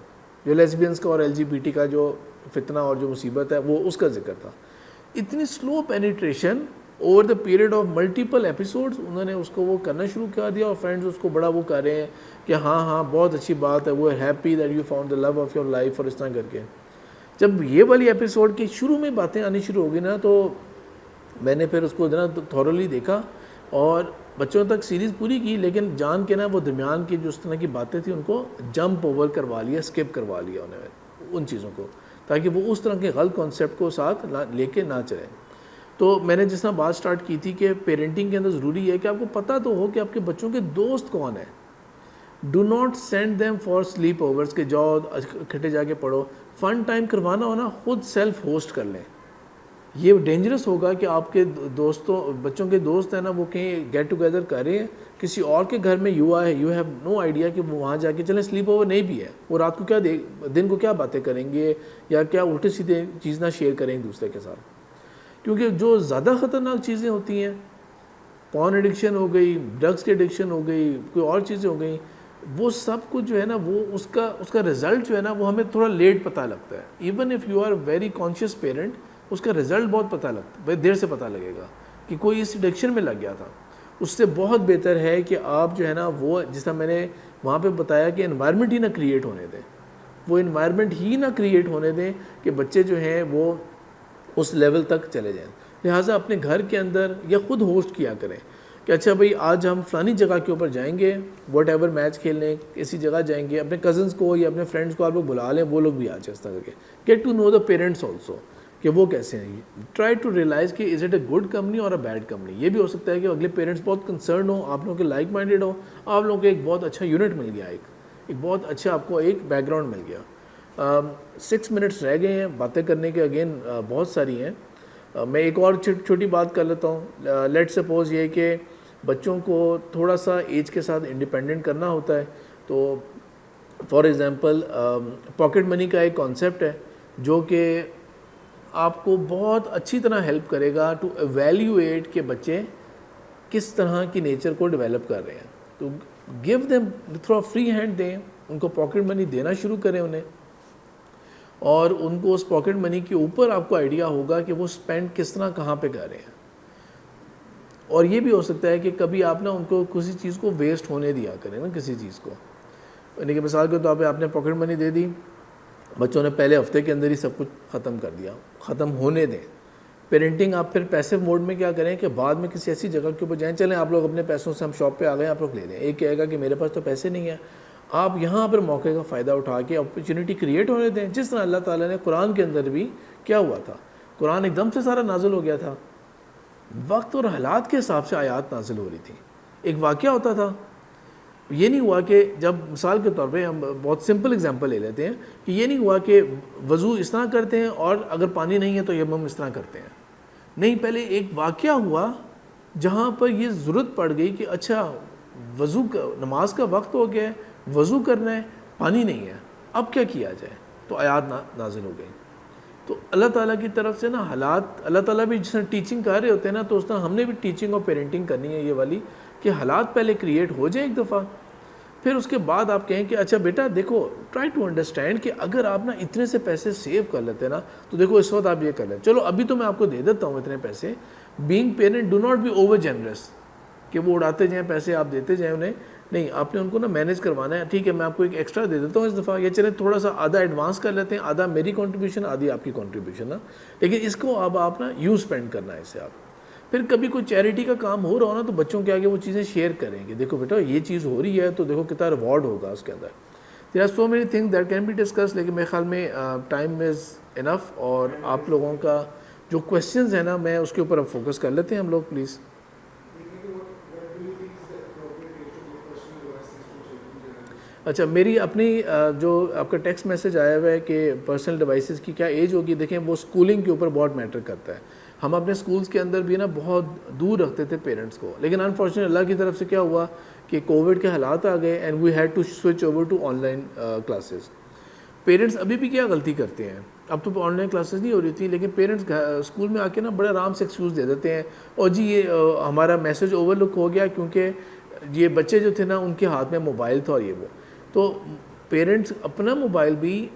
جو لیسبینس کا اور LGBT کا جو فتنہ اور جو مصیبت ہے وہ اس کا ذکر تھا. اتنی slow penetration over the period of multiple episodes انہوں نے اس کو وہ کرنا شروع کر دیا, اور فرینڈز اس کو بڑا وہ کر رہے ہیں کہ ہاں بہت اچھی بات ہے, وہ happy that you found the love of your life, اور اس طرح کر کے. جب یہ والی ایپیسوڈ کی شروع میں باتیں آنی شروع ہو گئی نا, تو میں نے پھر اس کو اتنا تھورلی دیکھا اور بچوں تک سیریز پوری کی, لیکن جان کے نا وہ درمیان کی جو اس طرح کی باتیں تھیں ان کو جمپ اوور کروا لیا, اسکپ کروا لیا انہوں نے ان چیزوں کو, تاکہ وہ اس طرح کے غلط کانسیپٹ کو ساتھ لے کے نہ چلیں. تو میں نے جس طرح بات سٹارٹ کی تھی کہ پیرنٹنگ کے اندر ضروری ہے کہ آپ کو پتہ تو ہو کہ آپ کے بچوں کے دوست کون ہیں. Do not send them for sleepovers کہ جاؤ اکٹھے جا کے پڑھو. فن ٹائم کروانا ہونا خود سیلف ہوسٹ کر لیں. یہ ڈینجرس ہوگا کہ آپ کے بچوں کے دوست ہیں نا, وہ کہیں گیٹ ٹوگیدر کر رہے ہیں کسی اور کے گھر میں, یو ہیو نو آئیڈیا کہ وہ وہاں جا کے چلیں سلیپ اوور نہیں بھی ہے, وہ رات کو دن کو کیا باتیں کریں گے, یا کیا الٹے سیدھے چیز نہ شیئر کریں ایک دوسرے کے ساتھ. کیونکہ جو زیادہ خطرناک چیزیں ہوتی ہیں, پارن ایڈکشن ہو گئی, ڈرگس کی ایڈکشن ہو گئی, کوئی اور چیزیں ہو گئیں, وہ سب کچھ جو ہے نا وہ اس کا رزلٹ جو ہے نا وہ ہمیں تھوڑا لیٹ پتہ لگتا ہے. Even if you are very conscious parent, اس کا رزلٹ بہت پتہ لگتا ہے, بہت دیر سے پتہ لگے گا کہ کوئی اس ایڈکشن میں لگ گیا تھا. اس سے بہت بہتر ہے کہ آپ جو ہے نا وہ جس طرح میں نے وہاں پہ بتایا کہ انوائرمنٹ ہی نہ کریٹ ہونے دیں, وہ انوائرمنٹ ہی نہ کریٹ ہونے دیں کہ بچے جو ہیں وہ اس لیول تک چلے جائیں. لہٰذا اپنے گھر کے اندر یا خود ہوسٹ کیا کریں کہ اچھا بھائی آج ہم فلانی جگہ کے اوپر جائیں گے, واٹ ایور میچ کھیلنے کسی جگہ جائیں گے, اپنے کزنس کو یا اپنے فرینڈس کو آپ لوگ بلا لیں, وہ لوگ بھی آ جائیں اس طرح کر کے. Get to know the parents also کہ وہ کیسے ہیں. ٹرائی ٹو ریئلائز کہ is it a good company اور اے بیڈ کمپنی. یہ بھی ہو سکتا ہے کہ اگلے پیرنٹس بہت کنسرن ہوں, آپ لوگوں کے لائک مائنڈیڈ ہوں, آپ لوگوں کو ایک بہت اچھا یونٹ مل گیا, ایک بہت اچھا آپ کو ایک بیک گراؤنڈ مل گیا. 6 منٹس رہ گئے ہیں باتیں کرنے کے, اگین بہت ساری ہیں. میں ایک اور چھوٹی بات کر لیتا ہوں. لیٹ سپوز یہ کہ بچوں کو تھوڑا سا ایج کے ساتھ انڈیپینڈنٹ کرنا ہوتا ہے, تو فار ایگزامپل پاکٹ منی کا ایک کانسیپٹ ہے جو کہ آپ کو بہت اچھی طرح ہیلپ کرے گا ٹو ایویلیویٹ کہ بچے کس طرح کی نیچر کو ڈیولپ کر رہے ہیں. تو گیو دیم تھوڑا فری ہینڈ دیں, ان کو پاکٹ منی دینا شروع کریں انہیں, اور ان کو اس پاکٹ منی کے اوپر آپ کو آئیڈیا ہوگا کہ وہ اسپینڈ کس طرح کہاں پہ کر رہے ہیں. اور یہ بھی ہو سکتا ہے کہ کبھی آپ نا ان کو کسی چیز کو ویسٹ ہونے دیا کریں نا, کسی چیز کو, یعنی کہ مثال کے طور پہ آپ نے پاکٹ منی دے دی, بچوں نے پہلے ہفتے کے اندر ہی سب کچھ ختم کر دیا, ختم ہونے دیں. پیرنٹنگ آپ پھر پیسو موڈ میں کیا کریں کہ بعد میں کسی ایسی جگہ کے اوپر جائیں, چلیں آپ لوگ اپنے پیسوں سے ہم شاپ پہ آ گئے, آپ لوگ لے لیں. ایک کہے گا کہ میرے پاس تو پیسے نہیں ہیں, آپ یہاں پر موقع کا فائدہ اٹھا کے اپرچونیٹی کریٹ ہونے دیں. جس طرح اللہ تعالیٰ نے قرآن کے اندر بھی کیا ہوا تھا, قرآن ایک دم سے سارا نازل ہو گیا تھا, وقت اور حالات کے حساب سے آیات نازل ہو رہی تھی. ایک واقعہ ہوتا تھا, یہ نہیں ہوا کہ جب مثال کے طور پہ ہم بہت سمپل اگزامپل لے لیتے ہیں کہ یہ نہیں ہوا کہ وضو اس طرح کرتے ہیں اور اگر پانی نہیں ہے تو یمم اس طرح کرتے ہیں. نہیں, پہلے ایک واقعہ ہوا جہاں پر یہ ضرورت پڑ گئی کہ اچھا وضو نماز کا وقت ہو گیا ہے, وضو کرنا ہے, پانی نہیں ہے, اب کیا کیا جائے, تو آیات نازل ہو گئی. تو اللہ تعالیٰ کی طرف سے نا حالات, اللہ تعالیٰ بھی جس طرح ٹیچنگ کر رہے ہوتے ہیں نا, تو اس طرح ہم نے بھی ٹیچنگ اور پیرنٹنگ کرنی ہے یہ والی کہ حالات پہلے کریٹ ہو جائیں ایک دفعہ, پھر اس کے بعد آپ کہیں کہ اچھا بیٹا دیکھو ٹرائی ٹو انڈرسٹینڈ کہ اگر آپ نا اتنے سے پیسے سیو کر لیتے نا تو دیکھو اس وقت آپ یہ کر لیں, چلو ابھی تو میں آپ کو دے دیتا ہوں اتنے پیسے. Being parent do not be over generous کہ وہ اڑاتے جائیں پیسے, آپ دیتے جائیں انہیں, نہیں, آپ نے ان کو نا مینیج کروانا ہے. ٹھیک ہے میں آپ کو ایک ایکسٹرا دے دیتا ہوں اس دفعہ, یا چلیں تھوڑا سا آدھا ایڈوانس کر لیتے ہیں, آدھا میری کنٹریبیوشن آدھی آپ کی کنٹریبیوشن نا, لیکن اس کو اب آپ نا یوز اسپینڈ کرنا ہے اسے آپ. پھر کبھی کوئی چیریٹی کا کام ہو رہا ہو نا تو بچوں کے آگے وہ چیزیں شیئر کریں کہ دیکھو بیٹا یہ چیز ہو رہی ہے تو دیکھو کتنا ریوارڈ ہوگا اس کے اندر. There are so many things that can be discuss, لیکن میرے خیال میں ٹائم از انف, اور آپ لوگوں کا جو کویشچنز ہیں نا میں اس کے اوپر اب فوکس کر لیتے ہیں ہم لوگ پلیز. اچھا میری اپنی جو آپ کا ٹیکسٹ میسج آیا ہوا ہے کہ پرسنل ڈیوائسز کی کیا ایج ہوگی, دیکھیں وہ اسکولنگ کے اوپر بہت میٹر کرتا ہے. ہم اپنے اسکولس کے اندر بھی نا بہت دور رکھتے تھے پیرنٹس کو, لیکن انفارچونیٹ اللہ کی طرف سے کیا ہوا کہ کووڈ کے حالات آ گئے and we had to switch over to online classes. Parents ابھی بھی کیا غلطی کرتے ہیں, اب تو آن لائن کلاسز نہیں ہو رہی تھی, لیکن پیرنٹس اسکول میں آ کے نا بڑے آرام سے ایکسکیوز دے دیتے ہیں, اور جی یہ ہمارا میسج اوور لک ہو گیا کیونکہ یہ بچے جو تھے نا ان کے ہاتھ میں موبائل تھا اور یہ وہ. تو پیرنٹس اپنا موبائل بھی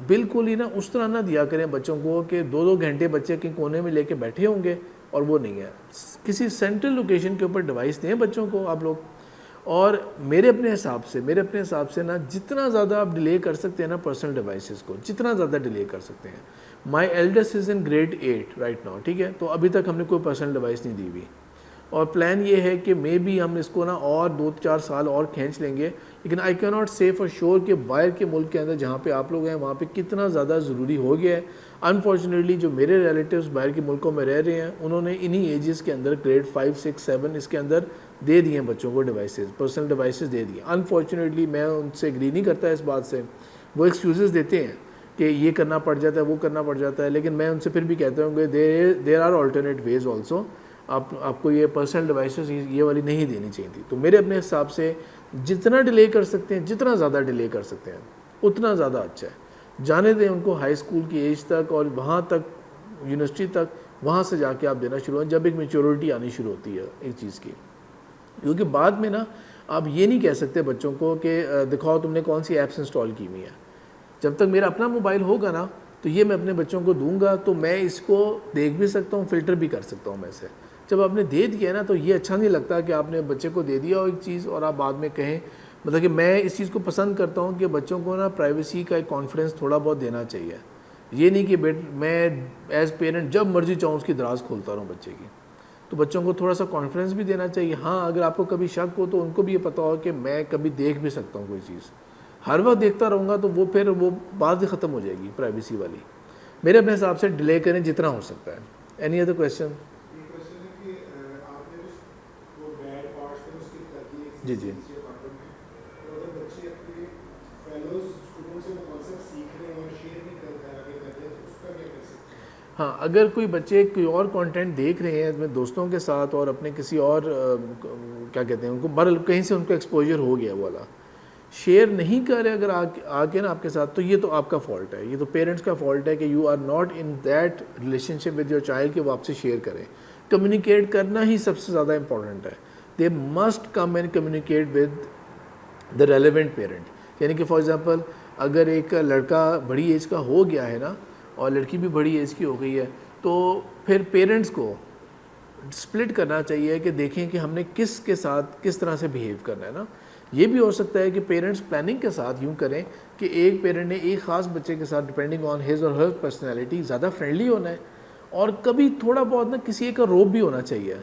بالکل ہی نا اس طرح نہ دیا کریں بچوں کو کہ 2-2 گھنٹے بچے کے کونے میں لے کے بیٹھے ہوں گے اور وہ نہیں ہے. کسی سینٹرل لوکیشن کے اوپر ڈیوائس دیں بچوں کو آپ لوگ. اور میرے اپنے حساب سے نا جتنا زیادہ آپ ڈیلے کر سکتے ہیں نا پرسنل ڈیوائسز کو, جتنا زیادہ ڈیلے کر سکتے ہیں. My eldest is in grade 8 right now, ٹھیک ہے, تو ابھی تک ہم نے کوئی پرسنل ڈیوائس نہیں دی ہوئی, اور پلان یہ ہے کہ مے بی ہم اس کو نا اور 2-4 سال اور کھینچ لیں گے. لیکن آئی کی ناٹ سے فار شیور کہ باہر کے ملک کے اندر جہاں پہ آپ لوگ ہیں وہاں پہ کتنا زیادہ ضروری ہو گیا ہے. انفارچونیٹلی جو میرے ریلیٹیوز باہر کے ملکوں میں رہ رہے ہیں انہوں نے انہی ایجز کے اندر گریڈ 5, 6, 7 اس کے اندر دے دیے ہیں بچوں کو ڈیوائسز, پرسنل ڈیوائسز دے دیے. انفارچونیٹلی میں ان سے ایگری نہیں کرتا اس بات سے, وہ ایکسکیوزز دیتے ہیں کہ یہ کرنا پڑ جاتا ہے وہ کرنا پڑ جاتا ہے, لیکن میں ان سے پھر بھی کہتا ہوں کہ there are alternate ways also. آپ کو یہ پرسنل ڈیوائسز یہ والی نہیں دینی چاہیے تھی. تو میرے اپنے حساب سے جتنا ڈیلے کر سکتے ہیں, جتنا زیادہ ڈیلے کر سکتے ہیں اتنا زیادہ اچھا ہے. جانے دیں ان کو ہائی اسکول کی ایج تک اور وہاں تک یونیورسٹی تک, وہاں سے جا کے آپ دینا شروع ہیں جب ایک میچورٹی آنی شروع ہوتی ہے ایک چیز کی. کیونکہ بعد میں نا آپ یہ نہیں کہہ سکتے بچوں کو کہ دکھاؤ تم نے کون سی ایپس انسٹال کی ہوئی ہیں. جب تک میرا اپنا موبائل ہوگا نا تو یہ میں اپنے بچوں کو دوں گا تو میں اس کو دیکھ بھی سکتا ہوں, فلٹر بھی کر سکتا ہوں میں سے. جب آپ نے دے دیا نا تو یہ اچھا نہیں لگتا کہ آپ نے بچے کو دے دیا ہو ایک چیز اور آپ بعد میں کہیں, مطلب کہ میں اس چیز کو پسند کرتا ہوں کہ بچوں کو نا پرائیویسی کا ایک کانفیڈنس تھوڑا بہت دینا چاہیے. یہ نہیں کہ میں ایز پیرنٹ جب مرضی چاہوں اس کی دراز کھولتا رہوں بچے کی. تو بچوں کو تھوڑا سا کانفیڈنس بھی دینا چاہیے. ہاں اگر آپ کو کبھی شک ہو تو ان کو بھی یہ پتہ ہو کہ میں کبھی دیکھ بھی سکتا ہوں کوئی چیز. ہر وقت دیکھتا رہوں گا تو وہ پھر وہ بات ہی ختم ہو جائے گی پرائیویسی والی. میرے اپنے حساب سے ڈیلے کریں جتنا ہو سکتا ہے. Any other question? جی جی ہاں, اگر کوئی بچے کوئی اور کانٹینٹ دیکھ رہے ہیں اپنے دوستوں کے ساتھ اور اپنے کسی اور کیا کہتے ہیں ان کو کہیں سے ان کو ایکسپوجر ہو گیا وہ والا, شیئر نہیں کر رہے اگر آ کے نا آپ کے ساتھ, تو یہ تو آپ کا فالٹ ہے, یہ تو پیرنٹس کا فالٹ ہے کہ you are not in that relationship with your child کہ وہ آپ سے شیئر کریں. کمیونیکیٹ کرنا ہی سب سے زیادہ امپورٹنٹ ہے. They must come and communicate with the relevant parent. یعنی کہ فار ایگزامپل اگر ایک لڑکا بڑی ایج کا ہو گیا ہے نا اور لڑکی بھی بڑی ایج کی ہو گئی ہے تو پھر پیرنٹس کو سپلٹ کرنا چاہیے کہ دیکھیں کہ ہم نے کس کے ساتھ کس طرح سے بیہیو کرنا ہے نا. یہ بھی ہو سکتا ہے کہ پیرنٹس پلاننگ کے ساتھ یوں کریں کہ ایک پیرنٹ نے ایک خاص بچے کے ساتھ depending on his or Hare personality زیادہ فرینڈلی ہونا ہے, اور کبھی تھوڑا بہت نا کسی ایک کا روب بھی ہونا چاہیے.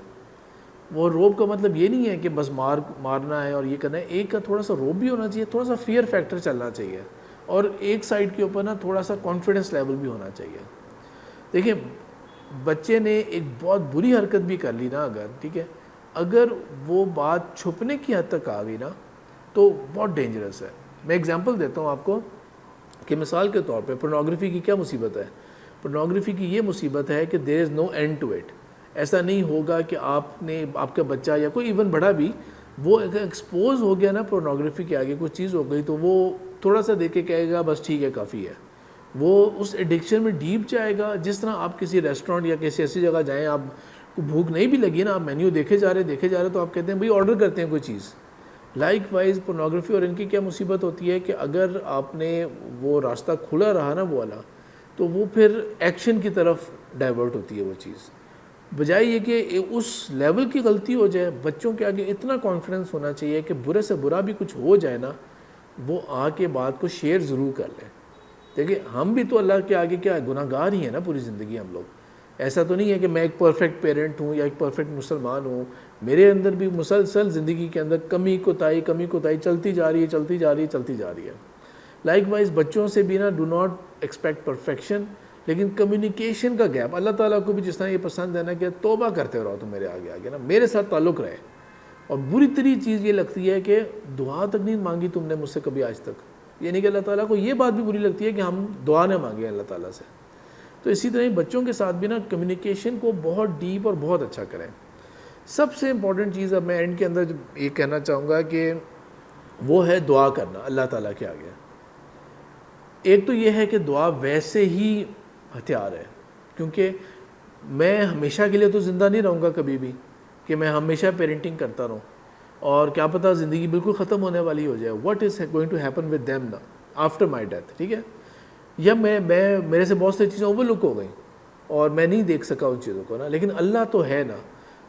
وہ روب کا مطلب یہ نہیں ہے کہ بس مارنا ہے اور یہ کرنا ہے, ایک کا تھوڑا سا روب بھی ہونا چاہیے, تھوڑا سا فیئر فیکٹر چلنا چاہیے, اور ایک سائڈ کے اوپر نا تھوڑا سا کانفیڈنس لیول بھی ہونا چاہیے. دیکھیں بچے نے ایک بہت بری حرکت بھی کر لی نا اگر, ٹھیک ہے, اگر وہ بات چھپنے کی حد تک آ گئی نا تو بہت ڈینجرس ہے. میں اگزامپل دیتا ہوں آپ کو کہ مثال کے طور پہ پورنوگرافی کی کیا مصیبت ہے. پورنوگرافی کی یہ مصیبت ہے کہ دیر از نو اینڈ ٹو اٹ. ایسا نہیں ہوگا کہ آپ کا بچہ یا کوئی ایون بڑا بھی وہ ایکسپوز ہو گیا نا پورنوگرافی کے آگے کوئی چیز ہو گئی تو وہ تھوڑا سا دیکھ کے کہے گا بس ٹھیک ہے کافی ہے. وہ اس ایڈکشن میں ڈیپ جائے گا. جس طرح آپ کسی ریسٹورینٹ یا کسی ایسی جگہ جائیں, آپ کو بھوک نہیں بھی لگی نا, آپ مینیو دیکھے جا رہے تو آپ کہتے ہیں بھائی آرڈر کرتے ہیں کوئی چیز, لائک وائز پورنوگرافی اور ان کی کیا مصیبت ہوتی ہے کہ اگر آپ نے وہ راستہ کھلا رہا نا وہ والا، تو وہ پھر ایکشن کی طرف ڈائیورٹ ہوتی ہے وہ چیز، بجائے یہ کہ اس لیول کی غلطی ہو جائے. بچوں کے آگے اتنا کانفیڈنس ہونا چاہیے کہ برے سے برا بھی کچھ ہو جائے نا، وہ آ کے بات کو شیئر ضرور کر لیں. دیکھیں ہم بھی تو اللہ کے آگے کیا گناہ گار ہی ہیں نا پوری زندگی ہم لوگ. ایسا تو نہیں ہے کہ میں ایک پرفیکٹ پیرنٹ ہوں یا ایک پرفیکٹ مسلمان ہوں. میرے اندر بھی مسلسل زندگی کے اندر کمی کوتاہی چلتی جا رہی ہے. لائک وائز بچوں سے بھی نا ڈو ناٹ ایکسپیکٹ پرفیکشن، لیکن کمیونیکیشن کا گیپ اللہ تعالیٰ کو بھی جس طرح یہ پسند ہے نا کہ توبہ کرتے رہو تم میرے آگے نا، میرے ساتھ تعلق رہے. اور بری ترین چیز یہ لگتی ہے کہ دعا تک نہیں مانگی تم نے مجھ سے کبھی آج تک. یعنی کہ اللہ تعالیٰ کو یہ بات بھی بری لگتی ہے کہ ہم دعا نہ مانگیں اللہ تعالیٰ سے. تو اسی طرح بچوں کے ساتھ بھی نا کمیونیکیشن کو بہت ڈیپ اور بہت اچھا کریں. سب سے امپورٹنٹ چیز اب میں اینڈ کے اندر یہ کہنا چاہوں گا کہ وہ ہے دعا کرنا اللہ تعالیٰ کے آگے. ایک تو یہ ہے کہ دعا ویسے ہی ہتھیار ہے، کیونکہ میں ہمیشہ کے لیے تو زندہ نہیں رہوں گا کبھی بھی کہ میں ہمیشہ پیرنٹنگ کرتا رہوں، اور کیا پتہ زندگی بالکل ختم ہونے والی ہو جائے. What is going to happen with them نا آفٹر مائی ڈیتھ، ٹھیک ہے؟ یا میرے سے بہت سی چیزیں اوور لک ہو گئیں اور میں نہیں دیکھ سکا ان چیزوں کو نا، لیکن اللہ تو ہے نا.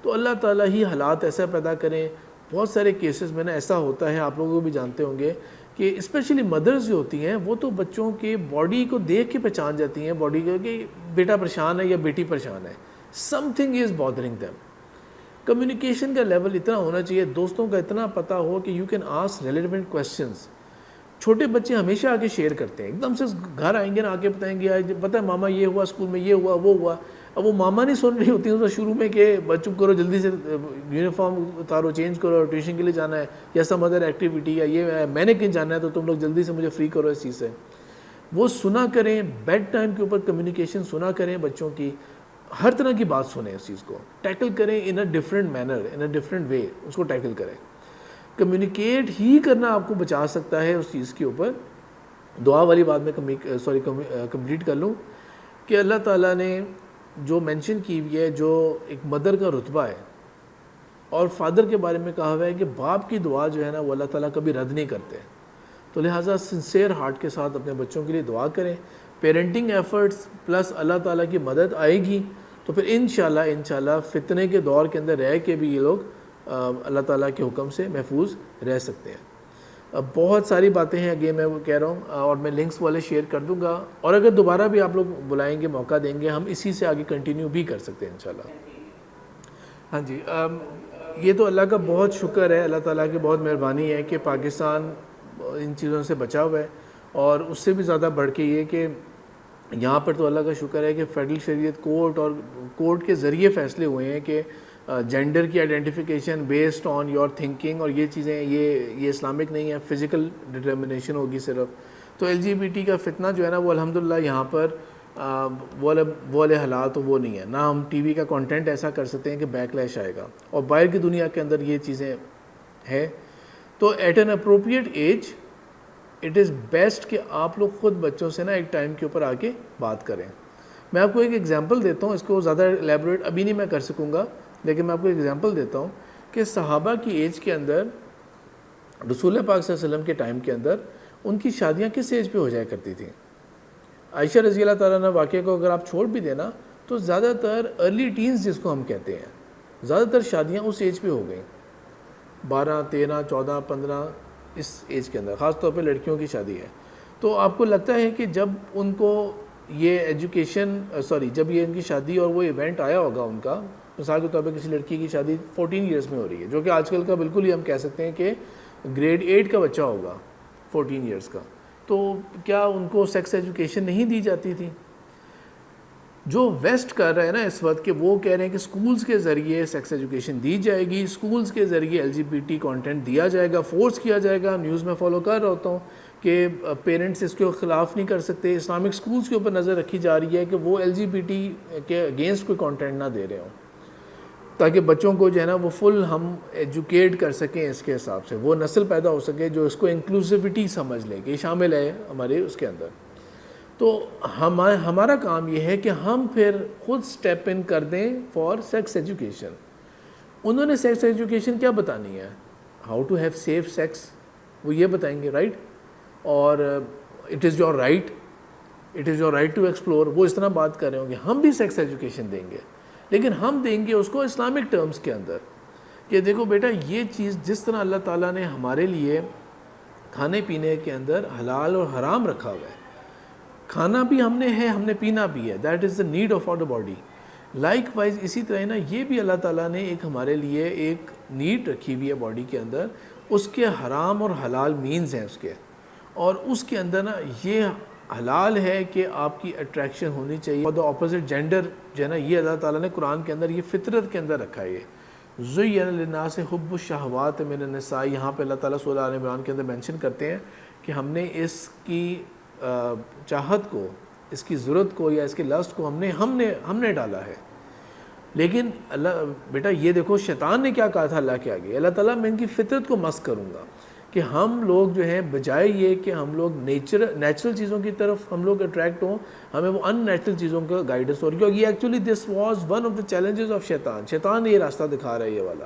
تو اللہ تعالیٰ ہی حالات ایسا پیدا کریں. بہت سارے کیسز میں نے ایسا ہوتا ہے، آپ لوگوں کو بھی جانتے ہوں گے کہ اسپیشلی مدرز جو ہوتی ہیں وہ تو بچوں کے باڈی کو دیکھ کے پہچان جاتی ہیں، باڈی کو کہ بیٹا پریشان ہے یا بیٹی پریشان ہے، some thing is bothering them. Communication کا لیول اتنا ہونا چاہیے، دوستوں کا اتنا پتہ ہو کہ you can ask relevant questions. چھوٹے بچے ہمیشہ آ کے شیئر کرتے ہیں، ایک دم سے گھر آئیں گے نا، آ کے بتائیں گے پتہ ہے ماما یہ ہوا، اسکول میں یہ ہوا وہ ہوا. اب وہ ماما نہیں سن رہی ہوتی ہیں شروع میں کہ بچوں کرو جلدی سے یونیفارم اتارو، چینج کرو، ٹیوشن کے لیے جانا ہے یا سم ادر ایکٹیویٹی یا یہ ہے، میں نے کہیں جانا ہے تو تم لوگ جلدی سے مجھے فری کرو اس چیز سے. وہ سنا کریں، بیڈ ٹائم کے اوپر کمیونیکیشن سنا کریں بچوں کی، ہر طرح کی بات سنیں، اس چیز کو ٹیکل کریں in a different manner, in a different way اس کو ٹیکل کریں. کمیونیکیٹ ہی کرنا آپ کو بچا سکتا ہے اس چیز کے اوپر. دعا والی بات میں کمپلیٹ کر لوں کہ اللہ تعالیٰ نے جو مینشن کی ہوئی ہے، جو ایک مدر کا رتبہ ہے اور فادر کے بارے میں کہا ہوا ہے کہ باپ کی دعا جو ہے نا وہ اللہ تعالیٰ کبھی رد نہیں کرتے. تو لہٰذا سنسیئر ہارٹ کے ساتھ اپنے بچوں کے لیے دعا کریں. پیرنٹنگ ایفرٹس پلس اللہ تعالیٰ کی مدد آئے گی تو پھر انشاءاللہ فتنے کے دور کے اندر رہ کے بھی یہ لوگ اللہ تعالیٰ کے حکم سے محفوظ رہ سکتے ہیں. اب بہت ساری باتیں ہیں، اگین میں وہ کہہ رہا ہوں، اور میں لنکس والے شیئر کر دوں گا، اور اگر دوبارہ بھی آپ لوگ بلائیں گے، موقع دیں گے، ہم اسی سے آگے کنٹینیو بھی کر سکتے ہیں انشاءاللہ. ہاں جی، یہ تو اللہ کا بہت شکر ہے، اللہ تعالیٰ کی بہت مہربانی ہے کہ پاکستان ان چیزوں سے بچا ہوا ہے. اور اس سے بھی زیادہ بڑھ کے یہ کہ یہاں پر تو اللہ کا شکر ہے کہ فیڈرل شریعت کورٹ اور کورٹ کے ذریعے فیصلے ہوئے ہیں کہ جینڈر کی identification based on your thinking اور یہ چیزیں یہ اسلامک نہیں ہے، فزیکل ڈٹرمنیشن ہوگی صرف. تو LGBT کا فتنہ جو ہے نا وہ الحمدللہ یہاں پر وہ والے حالات وہ نہیں ہے، نہ ہم ٹی وی کا کانٹینٹ ایسا کر سکتے ہیں کہ بیک لیش آئے گا، اور باہر کی دنیا کے اندر یہ چیزیں ہیں. تو at an appropriate age it is best کہ آپ لوگ خود بچوں سے نا ایک ٹائم کے اوپر آ کے بات کریں. میں آپ کو ایک ایگزامپل دیتا ہوں، اس کو زیادہ ایلیبوریٹ ابھی نہیں میں کر سکوں گا، لیکن میں آپ کو ایگزامپل دیتا ہوں کہ صحابہ کی ایج کے اندر، رسول پاک صلی اللہ علیہ وسلم کے ٹائم کے اندر ان کی شادیاں کس ایج پہ ہو جایا کرتی تھیں. عائشہ رضی اللہ تعالیٰ عنہ واقعے کو اگر آپ چھوڑ بھی دینا تو زیادہ تر ارلی ٹینز جس کو ہم کہتے ہیں، زیادہ تر شادیاں اس ایج پہ ہو گئیں، 12 13 14 15 اس ایج کے اندر، خاص طور پہ لڑکیوں کی شادی ہے. تو آپ کو لگتا ہے کہ جب ان کو یہ جب یہ ان کی شادی اور وہ ایونٹ آیا ہوگا ان کا، مثال کے طور پہ کسی لڑکی کی شادی 14 ایئرس میں ہو رہی ہے، جو کہ آج کل کا بالکل ہی ہم کہہ سکتے ہیں کہ گریڈ 8 کا بچہ ہوگا 14 ایئرس کا، تو کیا ان کو سیکس ایجوکیشن نہیں دی جاتی تھی؟ جو ویسٹ کر رہا ہے نا اس وقت کہ وہ کہہ رہے ہیں کہ سکولز کے ذریعے سیکس ایجوکیشن دی جائے گی، سکولز کے ذریعے LGBT کانٹینٹ دیا جائے گا، فورس کیا جائے گا. نیوز میں فالو کر رہا ہوتا ہوں کہ پیرنٹس اس کے خلاف نہیں کر سکتے. اسلامک سکولز کے اوپر نظر رکھی جا رہی ہے کہ وہ LGBT کے اگینسٹ کوئی کانٹینٹ نہ دے رہے ہوں، تاکہ بچوں کو جو ہے نا وہ فل ہم ایجوکیٹ کر سکیں، اس کے حساب سے وہ نسل پیدا ہو سکے جو اس کو انکلوسیوٹی سمجھ لے کہ شامل ہے ہمارے اس کے اندر. تو ہمارا کام یہ ہے کہ ہم پھر خود سٹیپ ان کر دیں فار سیکس ایجوکیشن. انہوں نے سیکس ایجوکیشن کیا بتانی ہے؟ How to have safe sex وہ یہ بتائیں گے، رائٹ. اور it is your right, it is your right to explore, وہ اس طرح بات کر رہے ہوں گے. ہم بھی سیکس ایجوکیشن دیں گے، لیکن ہم دیں گے اس کو اسلامک ٹرمز کے اندر کہ دیکھو بیٹا یہ چیز جس طرح اللہ تعالیٰ نے ہمارے لیے کھانے پینے کے اندر حلال اور حرام رکھا ہوا ہے، کھانا بھی ہم نے ہے، ہم نے پینا بھی ہے، that is the need of our body. Like وائز اسی طرح نا یہ بھی اللہ تعالیٰ نے ایک ہمارے لیے ایک نیڈ رکھی ہوئی ہے باڈی کے اندر، اس کے حرام اور حلال مینز ہیں اس کے، اور اس کے اندر نا یہ حلال ہے کہ آپ کی اٹریکشن ہونی چاہیے اور دا اپوزٹ جینڈر جو ہے نا، یہ اللہ تعالیٰ نے قرآن کے اندر یہ فطرت کے اندر رکھا ہے. یہ زین للناس حب الشہوات من النساء، یہاں پہ اللہ تعالیٰ سورہ آل عمران کے اندر مینشن کرتے ہیں کہ ہم نے اس کی چاہت کو، اس کی ضرورت کو یا اس کے لسٹ کو ہم نے ڈالا ہے. لیکن اللہ بیٹا یہ دیکھو شیطان نے کیا کہا تھا اللہ کے آگے، اللہ تعالیٰ میں ان کی فطرت کو مسخ کروں گا کہ ہم لوگ جو ہیں بجائے یہ کہ ہم لوگ نیچرل چیزوں کی طرف ہم لوگ اٹریکٹ ہوں، ہمیں وہ ان نیچرل چیزوں کا گائیڈنس ہو رہی ہے. یہ actually this was one of the challenges of شیطان یہ راستہ دکھا رہا ہے یہ والا.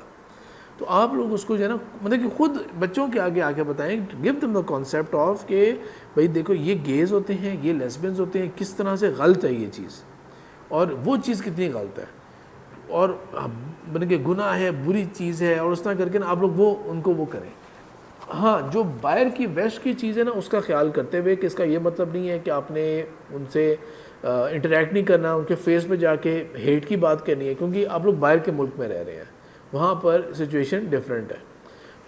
تو آپ لوگ اس کو جو ہے نا مطلب کہ خود بچوں کے آگے آ کے بتائیں، give them the concept of کہ بھائی دیکھو یہ گیز ہوتے ہیں، یہ لیسبینز ہوتے ہیں، کس طرح سے غلط ہے یہ چیز، اور وہ چیز کتنی غلط ہے، اور مطلب کہ گناہ ہے، بری چیز ہے، اور اس طرح کر کے نا آپ لوگ وہ ان کو وہ کریں. ہاں جو باہر کی ویسٹ کی چیز ہے نا اس کا خیال کرتے ہوئے کہ اس کا یہ مطلب نہیں ہے کہ آپ نے ان سے انٹریکٹ نہیں کرنا، ان کے فیس پہ جا کے ہیٹ کی بات کرنی ہے، کیونکہ آپ لوگ باہر کے ملک میں رہ رہے ہیں، وہاں پر سچویشن ڈیفرنٹ ہے.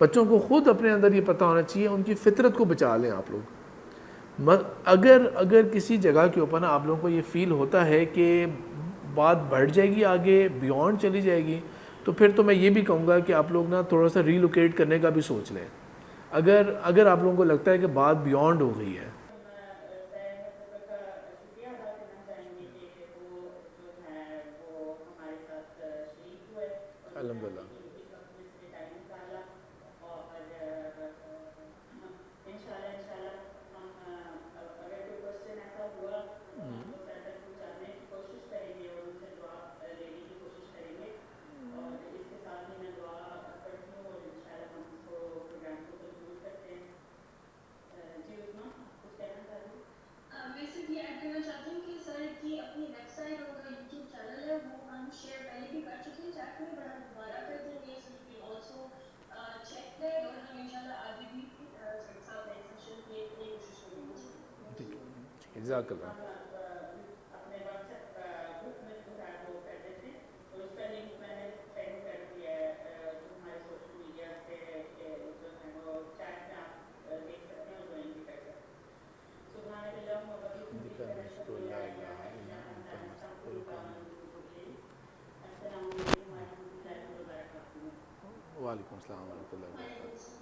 بچوں کو خود اپنے اندر یہ پتہ ہونا چاہیے، ان کی فطرت کو بچا لیں آپ لوگ. اگر کسی جگہ کے اوپر نا آپ لوگوں کو یہ فیل ہوتا ہے کہ بات بڑھ جائے گی، آگے بیونڈ چلی جائے گی، تو پھر تو میں یہ بھی کہوں گا کہ آپ لوگ نا تھوڑا سا ریلوکیٹ کرنے کا بھی سوچ لیں، اگر آپ لوگوں کو لگتا ہے کہ بات بیونڈ ہو گئی ہے. الحمد للہ. جزاک اللہ. وعلیکم السلام ورحمۃ اللہ وبرکاتہ.